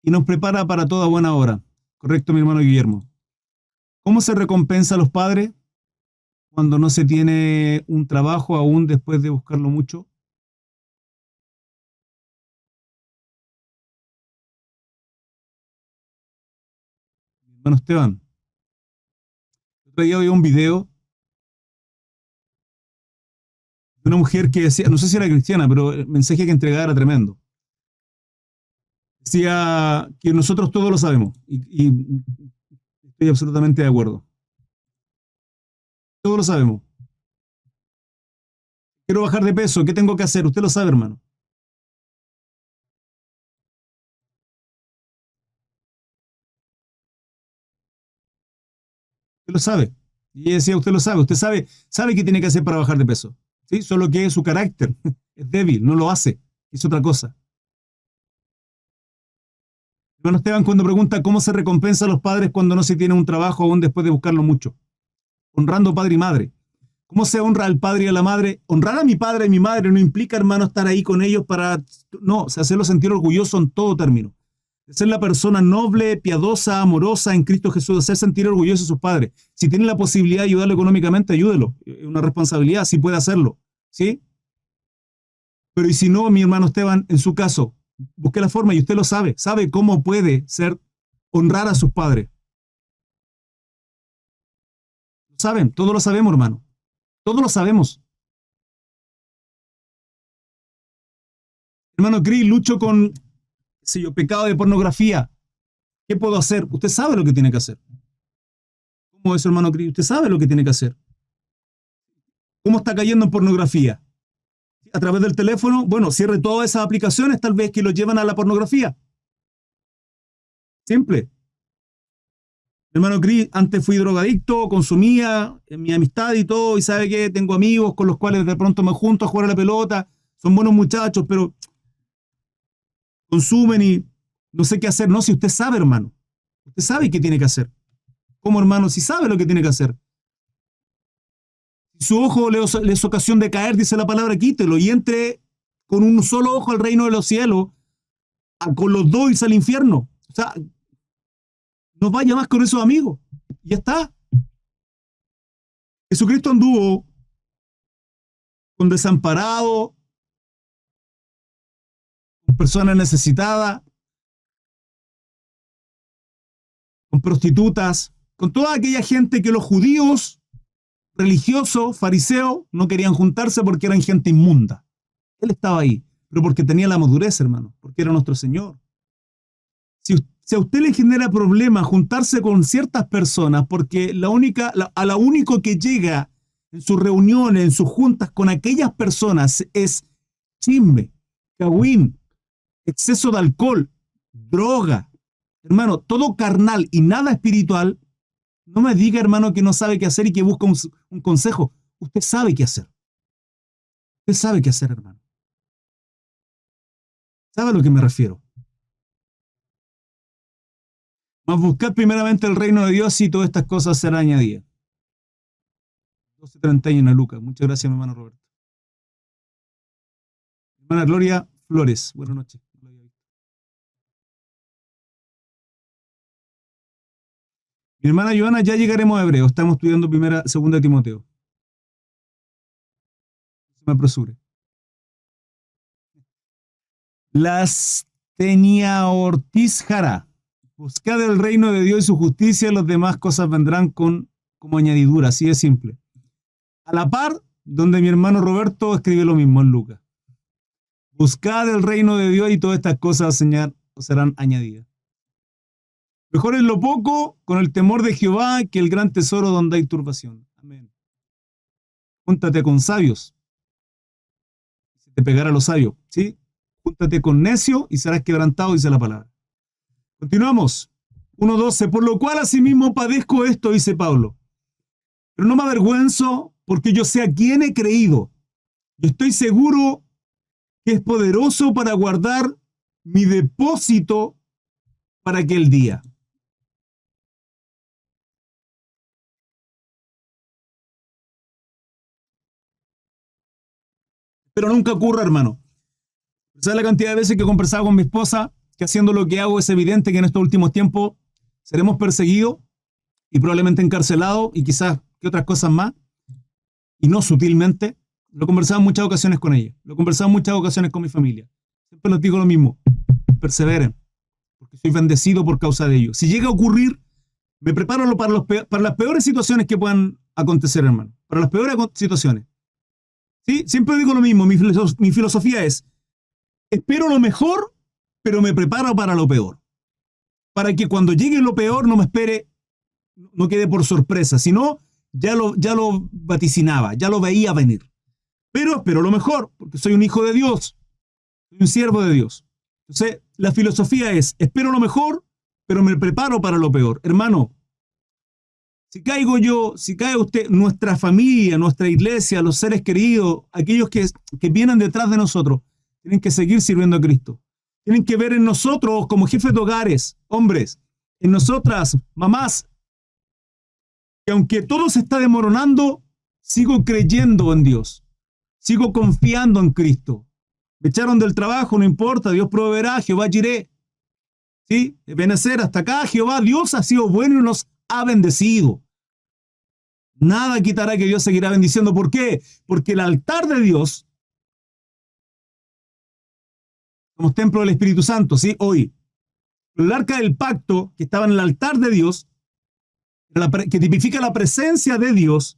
y nos prepara para toda buena obra. Correcto, mi hermano Guillermo. ¿Cómo se recompensa a los padres? cuando no se tiene un trabajo aún después de buscarlo mucho? Hermano Esteban, el otro día vi un video de una mujer que decía, no sé si era cristiana, pero el mensaje que entregaba era tremendo. Decía que nosotros todos lo sabemos y estoy absolutamente de acuerdo. Todos lo sabemos. Quiero bajar de peso, ¿qué tengo que hacer? Usted lo sabe, hermano. Usted lo sabe. Y ella decía, usted sabe qué tiene que hacer para bajar de peso. ¿Sí? Solo que su carácter es débil, no lo hace, es otra cosa. Hermano Esteban, cuando pregunta cómo se recompensa a los padres cuando no se tiene un trabajo aún después de buscarlo mucho. Honrando padre y madre. ¿Cómo se honra al padre y a la madre? Honrar a mi padre y a mi madre no implica, hermano, estar ahí con ellos para... No, o sea, hacerlos sentir orgullosos en todo término. Ser la persona noble, piadosa, amorosa en Cristo Jesús, hacer sentir orgullosos a sus padres. Si tiene la posibilidad de ayudarlo económicamente, ayúdelo. Es una responsabilidad, si puede hacerlo. ¿Sí? Pero y si no, mi hermano Esteban, en su caso, busque la forma y usted lo sabe. Sabe cómo puede ser honrar a sus padres. Lo saben, todos lo sabemos, hermano. Todos lo sabemos. Hermano Cris, lucho con, si yo, pecado de pornografía. ¿Qué puedo hacer? Usted sabe lo que tiene que hacer. ¿Cómo es, hermano Cris? Usted sabe lo que tiene que hacer. ¿Cómo está cayendo en pornografía? A través del teléfono, bueno, cierre todas esas aplicaciones tal vez que lo llevan a la pornografía. Simple. Hermano Cris, antes fui drogadicto, consumía en mi amistad y todo, y sabe que tengo amigos con los cuales de pronto me junto a jugar a la pelota, son buenos muchachos, pero consumen y no sé qué hacer. No, si usted sabe, hermano, usted sabe qué tiene que hacer. ¿Cómo, hermano? Si sabe lo que tiene que hacer. Si su ojo le es ocasión de caer, dice la palabra, quítelo y entre con un solo ojo al reino de los cielos, con los dos irse al infierno. O sea, no vaya más con esos amigos. Ya está. Jesucristo anduvo con desamparados, con personas necesitadas, con prostitutas, con toda aquella gente que los judíos, religiosos, fariseos, no querían juntarse porque eran gente inmunda. Él estaba ahí, pero porque tenía la madurez, hermano, porque era nuestro Señor. Si a usted le genera problema juntarse con ciertas personas, porque a la único que llega en sus reuniones, en sus juntas con aquellas personas es chisme, cagüín, exceso de alcohol, droga, hermano, todo carnal y nada espiritual, no me diga, hermano, que no sabe qué hacer y que busca un consejo. Usted sabe qué hacer. Usted sabe qué hacer, hermano. ¿Sabe a lo que me refiero? Mas buscad primeramente el reino de Dios y todas estas cosas serán añadidas. 12:31 Lucas. Muchas gracias, mi hermano Roberto. Hermana Gloria Flores. Buenas noches. Mi hermana Joana, ya llegaremos a Hebreo. Estamos estudiando segunda Timoteo. No se me apresure. Las tenía Ortiz Jara. Buscad el reino de Dios y su justicia, y las demás cosas vendrán como añadidura. Así de simple. A la par, donde mi hermano Roberto escribe lo mismo en Lucas. Buscad el reino de Dios y todas estas cosas serán añadidas. Mejor es lo poco con el temor de Jehová que el gran tesoro donde hay turbación. Amén. Júntate con sabios. Se te pegará a los sabios. ¿Sí? Júntate con necio y serás quebrantado, dice la palabra. Continuamos. 1:12. Por lo cual asimismo padezco esto, dice Pablo. Pero no me avergüenzo porque yo sé a quién he creído. Yo estoy seguro que es poderoso para guardar mi depósito para aquel día. Pero nunca ocurra, hermano. ¿Sabes la cantidad de veces que he conversado con mi esposa que haciendo lo que hago es evidente que en estos últimos tiempos seremos perseguidos y probablemente encarcelados y quizás que otras cosas más? y no sutilmente. Lo conversaba en muchas ocasiones con ella, lo conversaba en muchas ocasiones con mi familia. Siempre les digo lo mismo, perseveren, porque soy bendecido por causa de ello. Si llega a ocurrir, me preparo para las peores situaciones que puedan acontecer, hermano. Para las peores situaciones. ¿Sí? Siempre digo lo mismo, mi filosofía es, espero lo mejor, pero me preparo para lo peor. Para que cuando llegue lo peor no me espere, no quede por sorpresa, sino ya lo vaticinaba, ya lo veía venir. Pero espero lo mejor, porque soy un hijo de Dios, soy un siervo de Dios. Entonces, la filosofía es, espero lo mejor, pero me preparo para lo peor. Hermano, si caigo yo, si cae usted, nuestra familia, nuestra iglesia, los seres queridos, aquellos que vienen detrás de nosotros, tienen que seguir sirviendo a Cristo. Tienen que ver en nosotros como jefes de hogares, hombres, en nosotras, mamás, que aunque todo se está desmoronando, sigo creyendo en Dios. Sigo confiando en Cristo. Me echaron del trabajo, no importa, Dios proveerá, Jehová jiré. ¿Sí? Benecer hasta acá, Jehová, Dios ha sido bueno y nos ha bendecido. Nada quitará que Dios seguirá bendiciendo. ¿Por qué? Porque el altar de Dios, somos templo del Espíritu Santo, ¿sí? Hoy. El arca del pacto, que estaba en el altar de Dios, que tipifica la presencia de Dios,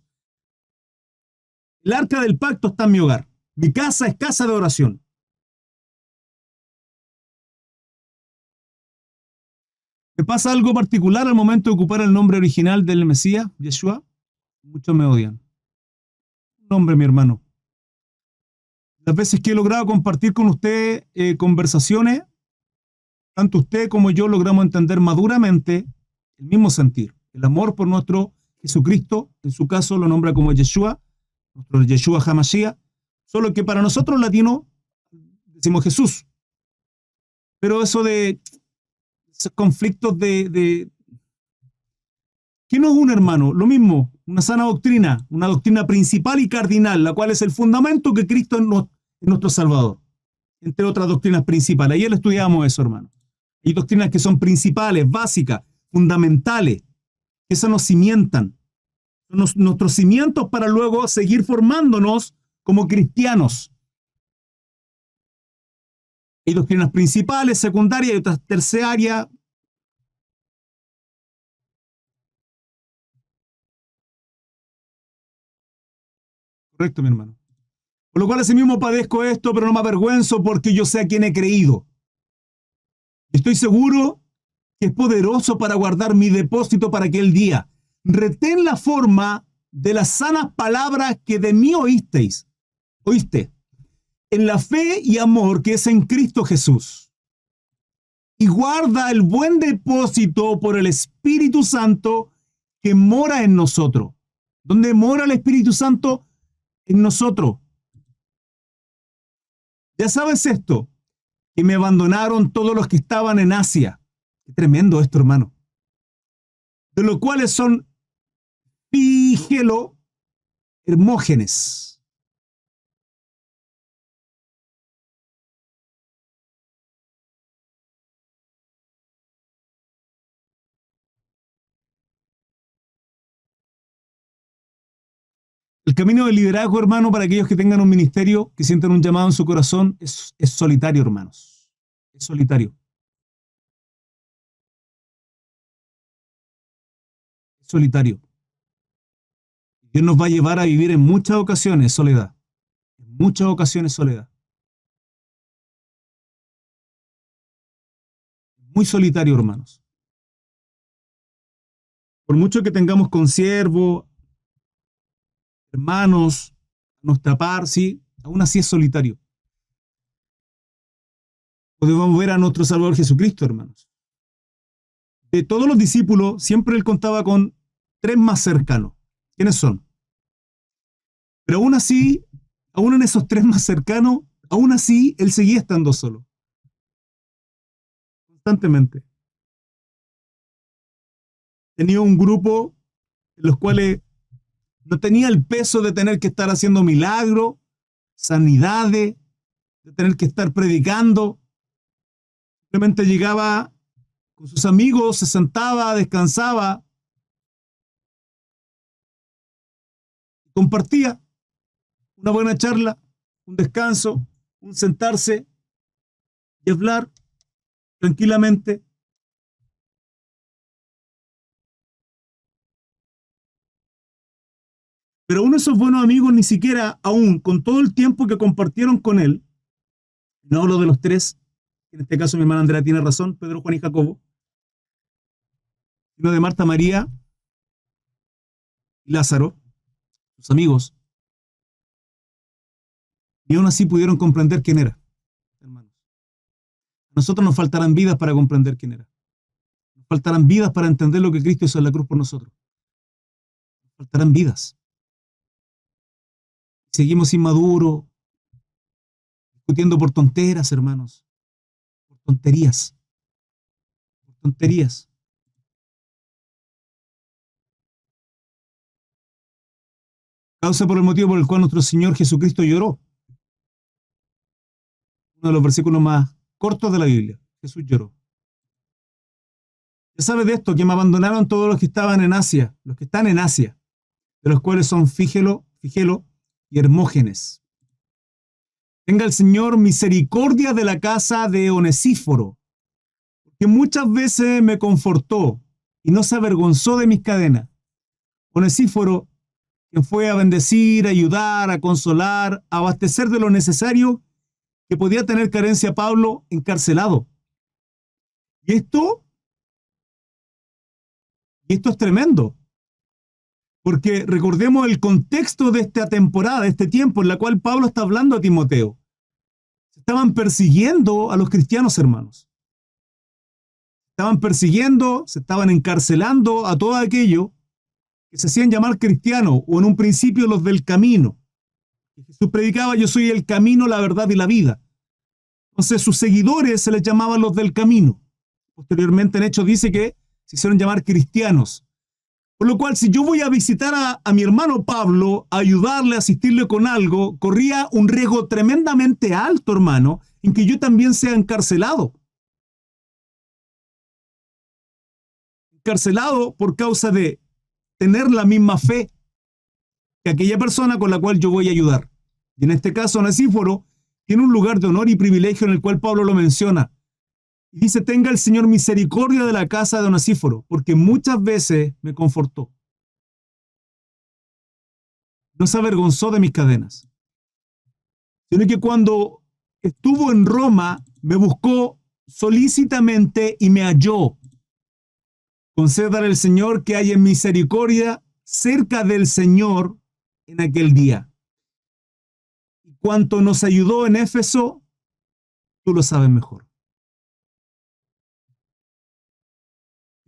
el arca del pacto está en mi hogar. Mi casa es casa de oración. ¿Me pasa algo particular al momento de ocupar el nombre original del Mesías, Yeshua? Muchos me odian. Nombre, mi hermano. Las veces que he logrado compartir con usted conversaciones, tanto usted como yo logramos entender maduramente el mismo sentir. El amor por nuestro Jesucristo, en su caso lo nombra como Yeshua, nuestro Yeshua HaMashiach, solo que para nosotros latinos decimos Jesús. Pero eso de esos conflictos ¿qué no es un hermano? Lo mismo, una sana doctrina, una doctrina principal y cardinal, la cual es el fundamento que Cristo es nuestro Salvador, entre otras doctrinas principales. Ayer estudiábamos eso, hermano. Hay doctrinas que son principales, básicas, fundamentales, que esas nos cimientan, nuestros cimientos para luego seguir formándonos como cristianos. Hay doctrinas principales, secundarias y otras terciarias. Correcto, mi hermano. Por lo cual asimismo padezco esto, pero no me avergüenzo porque yo sé a quién he creído. Estoy seguro que es poderoso para guardar mi depósito para aquel día. Retén la forma de las sanas palabras que de mí oísteis. ¿Oíste? En la fe y amor que es en Cristo Jesús. Y guarda el buen depósito por el Espíritu Santo que mora en nosotros. ¿Dónde mora el Espíritu Santo? En nosotros. Ya sabes esto, que me abandonaron todos los que estaban en Asia. Qué tremendo esto, hermano. De los cuales son Figelo, Hermógenes. El camino del liderazgo, hermano, para aquellos que tengan un ministerio, que sientan un llamado en su corazón, es solitario, hermanos. Es solitario. Es solitario. Dios nos va a llevar a vivir en muchas ocasiones soledad. En muchas ocasiones soledad. Muy solitario, hermanos. Por mucho que tengamos consiervos, hermanos, nuestra par, sí, aún así es solitario. Podemos ver a nuestro Salvador Jesucristo, hermanos. De todos los discípulos, siempre él contaba con 3 más cercanos. ¿Quiénes son? Pero aún así, aún en esos 3 más cercanos, aún así, él seguía estando solo. Constantemente. Tenía un grupo en los cuales no tenía el peso de tener que estar haciendo milagros, sanidades, de tener que estar predicando. Simplemente llegaba con sus amigos, se sentaba, descansaba, compartía. una buena charla, un descanso, un sentarse y hablar tranquilamente. Pero uno de esos buenos amigos ni siquiera, aún con todo el tiempo que compartieron con él, no hablo de los tres, en este caso mi hermana Andrea tiene razón, Pedro, Juan y Jacobo, sino de Marta, María y Lázaro, sus amigos, y aún así pudieron comprender quién era, hermanos. A nosotros nos faltarán vidas para comprender quién era. Nos faltarán vidas para entender lo que Cristo hizo en la cruz por nosotros. Nos faltarán vidas. Seguimos inmaduros, discutiendo por tonteras, hermanos. Por tonterías. Por tonterías. Causa por el motivo por el cual nuestro Señor Jesucristo lloró. Uno de los versículos más cortos de la Biblia. Jesús lloró. Ya sabes de esto, que me abandonaron todos los que estaban en Asia, los que están en Asia, de los cuales son Figelo y Hermógenes. Tenga el Señor misericordia de la casa de Onesíforo, que muchas veces me confortó y no se avergonzó de mis cadenas. Onesíforo, que fue a bendecir, a ayudar, a consolar, a abastecer de lo necesario que podía tener carencia Pablo encarcelado. Y esto es tremendo, porque recordemos el contexto de esta temporada, de este tiempo en la cual Pablo está hablando a Timoteo. Se estaban persiguiendo a los cristianos, hermanos. Estaban persiguiendo, se estaban encarcelando a todo aquello que se hacían llamar cristianos, o en un principio los del camino. Jesús predicaba: yo soy el camino, la verdad y la vida. Entonces sus seguidores se les llamaban los del camino. Posteriormente en Hechos dice que se hicieron llamar cristianos. Por lo cual, si yo voy a visitar a mi hermano Pablo, a ayudarle, a asistirle con algo, corría un riesgo tremendamente alto, hermano, en que yo también sea encarcelado. Encarcelado por causa de tener la misma fe que aquella persona con la cual yo voy a ayudar. Y en este caso, Onesíforo tiene un lugar de honor y privilegio en el cual Pablo lo menciona. Y dice: tenga el Señor misericordia de la casa de Onesíforo, porque muchas veces me confortó. No se avergonzó de mis cadenas, sino que cuando estuvo en Roma, me buscó solícitamente y me halló. Concédale al Señor que haya misericordia cerca del Señor en aquel día. Y cuanto nos ayudó en Éfeso, tú lo sabes mejor.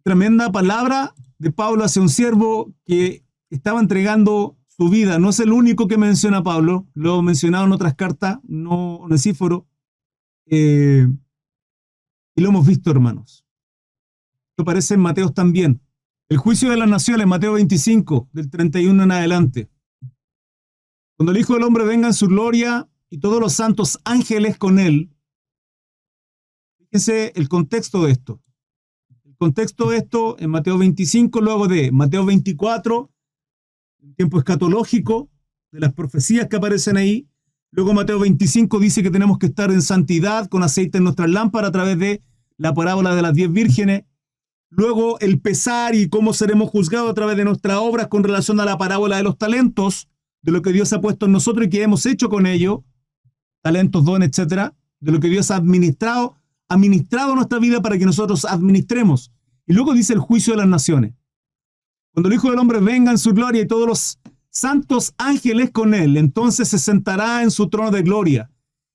Tremenda palabra de Pablo hacia un siervo que estaba entregando su vida. No es el único que menciona Pablo, lo he mencionado en otras cartas, no Onesíforo, y lo hemos visto, hermanos. Esto aparece en Mateo también. El juicio de las naciones, Mateo 25, del 31 en adelante. Cuando el Hijo del Hombre venga en su gloria y todos los santos ángeles con él. Fíjense el contexto de esto. El contexto de esto en Mateo 25, luego de Mateo 24, el tiempo escatológico, de las profecías que aparecen ahí. Luego Mateo 25 dice que tenemos que estar en santidad, con aceite en nuestras lámparas, a través de la parábola de las 10 vírgenes. Luego el pesar y cómo seremos juzgados a través de nuestras obras con relación a la parábola de los talentos, de lo que Dios ha puesto en nosotros y que hemos hecho con ello, talentos, dones, etcétera, de lo que Dios ha administrado nuestra vida para que nosotros administremos. Y luego dice el juicio de las naciones. Cuando el Hijo del Hombre venga en su gloria y todos los santos ángeles con él, entonces se sentará en su trono de gloria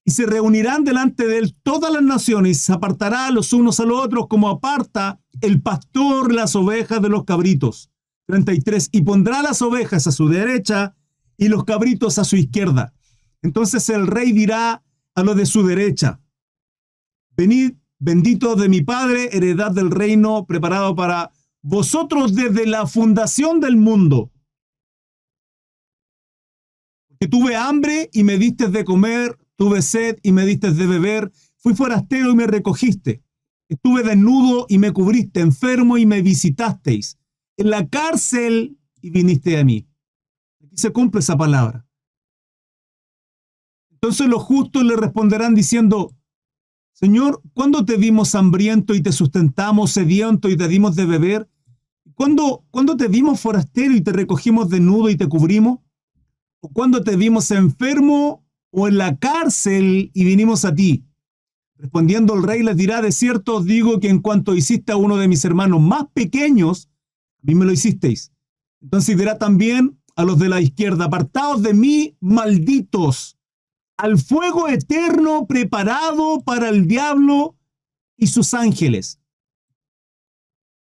y se reunirán delante de él todas las naciones y se apartará los unos a los otros como aparta el pastor las ovejas de los cabritos. 33. Y pondrá las ovejas a su derecha y los cabritos a su izquierda. Entonces el rey dirá a los de su derecha: venid, benditos de mi Padre, heredad del reino preparado para vosotros desde la fundación del mundo. Que tuve hambre y me diste de comer, tuve sed y me diste de beber, fui forastero y me recogiste, estuve desnudo y me cubriste, enfermo y me visitasteis, en la cárcel y viniste a mí. Aquí se cumple esa palabra. Entonces los justos le responderán diciendo: Señor, ¿cuándo te vimos hambriento y te sustentamos, sediento y te dimos de beber? ¿Cuándo te vimos forastero y te recogimos desnudo y te cubrimos? ¿O cuándo te vimos enfermo o en la cárcel y vinimos a ti? Respondiendo el rey les dirá: de cierto os digo que en cuanto hiciste a uno de mis hermanos más pequeños, a mí me lo hicisteis. Entonces dirá también a los de la izquierda: apartaos de mí, malditos, al fuego eterno preparado para el diablo y sus ángeles.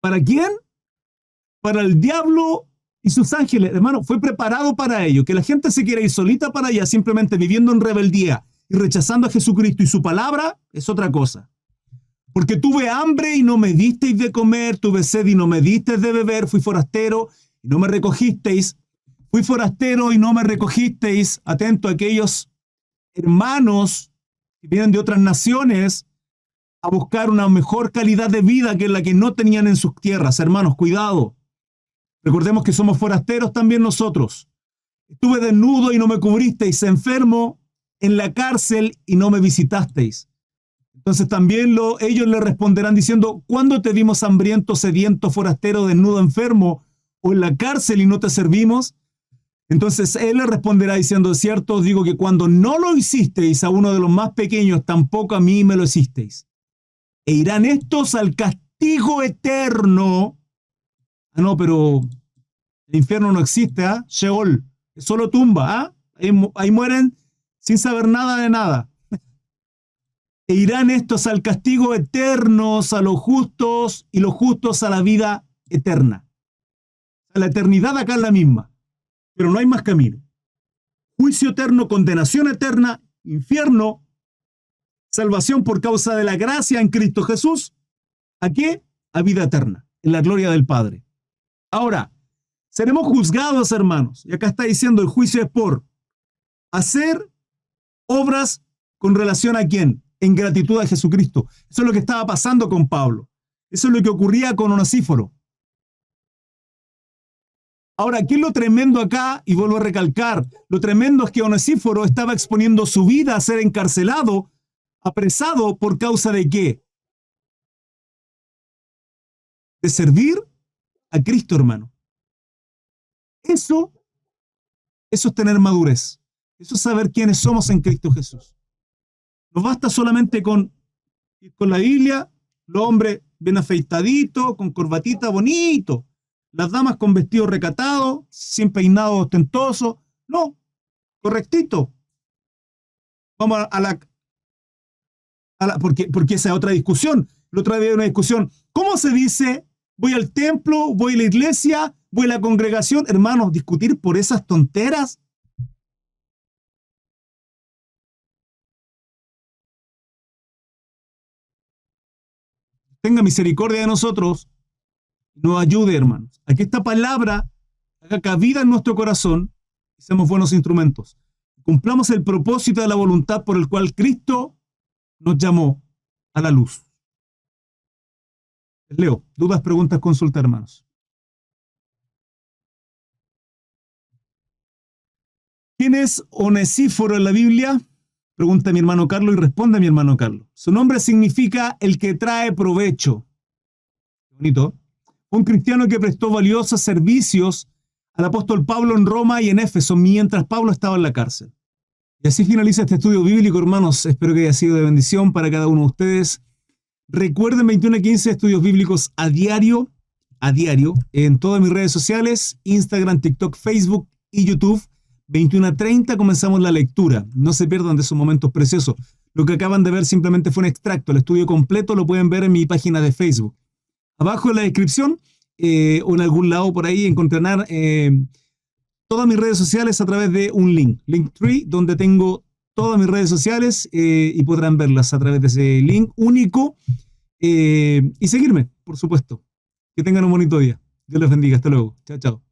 ¿Para quién? Para el diablo y sus ángeles. Hermano, fue preparado para ello. Que la gente se quiera ir solita para allá, simplemente viviendo en rebeldía y rechazando a Jesucristo y su palabra, es otra cosa. Porque tuve hambre y no me disteis de comer, tuve sed y no me disteis de beber, fui forastero y no me recogisteis, fui forastero y no me recogisteis. Atento a aquellos hermanos que vienen de otras naciones a buscar una mejor calidad de vida que la que no tenían en sus tierras. Hermanos, cuidado. Recordemos que somos forasteros también nosotros. Estuve desnudo y no me cubristeis, enfermo en la cárcel y no me visitasteis. Entonces también ellos le responderán diciendo: ¿cuándo te vimos hambriento, sediento, forastero, desnudo, enfermo o en la cárcel y no te servimos? Entonces él le responderá diciendo: cierto os digo que cuando no lo hicisteis a uno de los más pequeños, tampoco a mí me lo hicisteis. E irán estos al castigo eterno. Ah, no, pero el infierno no existe, ¿ah? Sheol, es solo tumba, ¿ah? Ahí mueren sin saber nada de nada. E irán estos al castigo eterno, a los justos, y los justos a la vida eterna. A la eternidad acá es la misma, pero no hay más camino. Juicio eterno, condenación eterna, infierno, salvación por causa de la gracia en Cristo Jesús. ¿A qué? A vida eterna, en la gloria del Padre. Ahora, seremos juzgados, hermanos. Y acá está diciendo: el juicio es por hacer obras con relación a quién? En gratitud a Jesucristo. Eso es lo que estaba pasando con Pablo. Eso es lo que ocurría con Onesíforo. Ahora, ¿qué es lo tremendo acá? Y vuelvo a recalcar, lo tremendo es que Onesíforo estaba exponiendo su vida a ser encarcelado, apresado, ¿por causa de qué? De servir a Cristo, hermano. Eso es tener madurez. Eso es saber quiénes somos en Cristo Jesús. No basta solamente con la Biblia, los hombres bien afeitaditos, con corbatita bonito, las damas con vestido recatado, sin peinado ostentoso. No, correctito. Vamos porque esa es otra discusión. La otra vez había una discusión. ¿Cómo se dice? Voy al templo, voy a la iglesia, voy a la congregación. Hermanos, discutir por esas tonteras. Tenga misericordia de nosotros, nos ayude, hermanos, a que esta palabra haga cabida en nuestro corazón y seamos buenos instrumentos. Cumplamos el propósito de la voluntad por el cual Cristo nos llamó a la luz. Leo, dudas, preguntas, consulta, hermanos. ¿Quién es Onesíforo en la Biblia? Pregunta mi hermano Carlos y responde mi hermano Carlos. Su nombre significa el que trae provecho. Qué bonito. Un cristiano que prestó valiosos servicios al apóstol Pablo en Roma y en Éfeso mientras Pablo estaba en la cárcel. Y así finaliza este estudio bíblico, hermanos. Espero que haya sido de bendición para cada uno de ustedes. Recuerden 21 a 15 estudios bíblicos a diario, en todas mis redes sociales, Instagram, TikTok, Facebook y YouTube. 21 a 30 comenzamos la lectura. No se pierdan de esos momentos preciosos. Lo que acaban de ver simplemente fue un extracto. El estudio completo lo pueden ver en mi página de Facebook. Abajo en la descripción o en algún lado por ahí encontrarán todas mis redes sociales a través de un link. Linktree, donde tengo todas mis redes sociales y podrán verlas a través de ese link único y seguirme, por supuesto. Que tengan un bonito día. Dios les bendiga. Hasta luego. Chao, chao.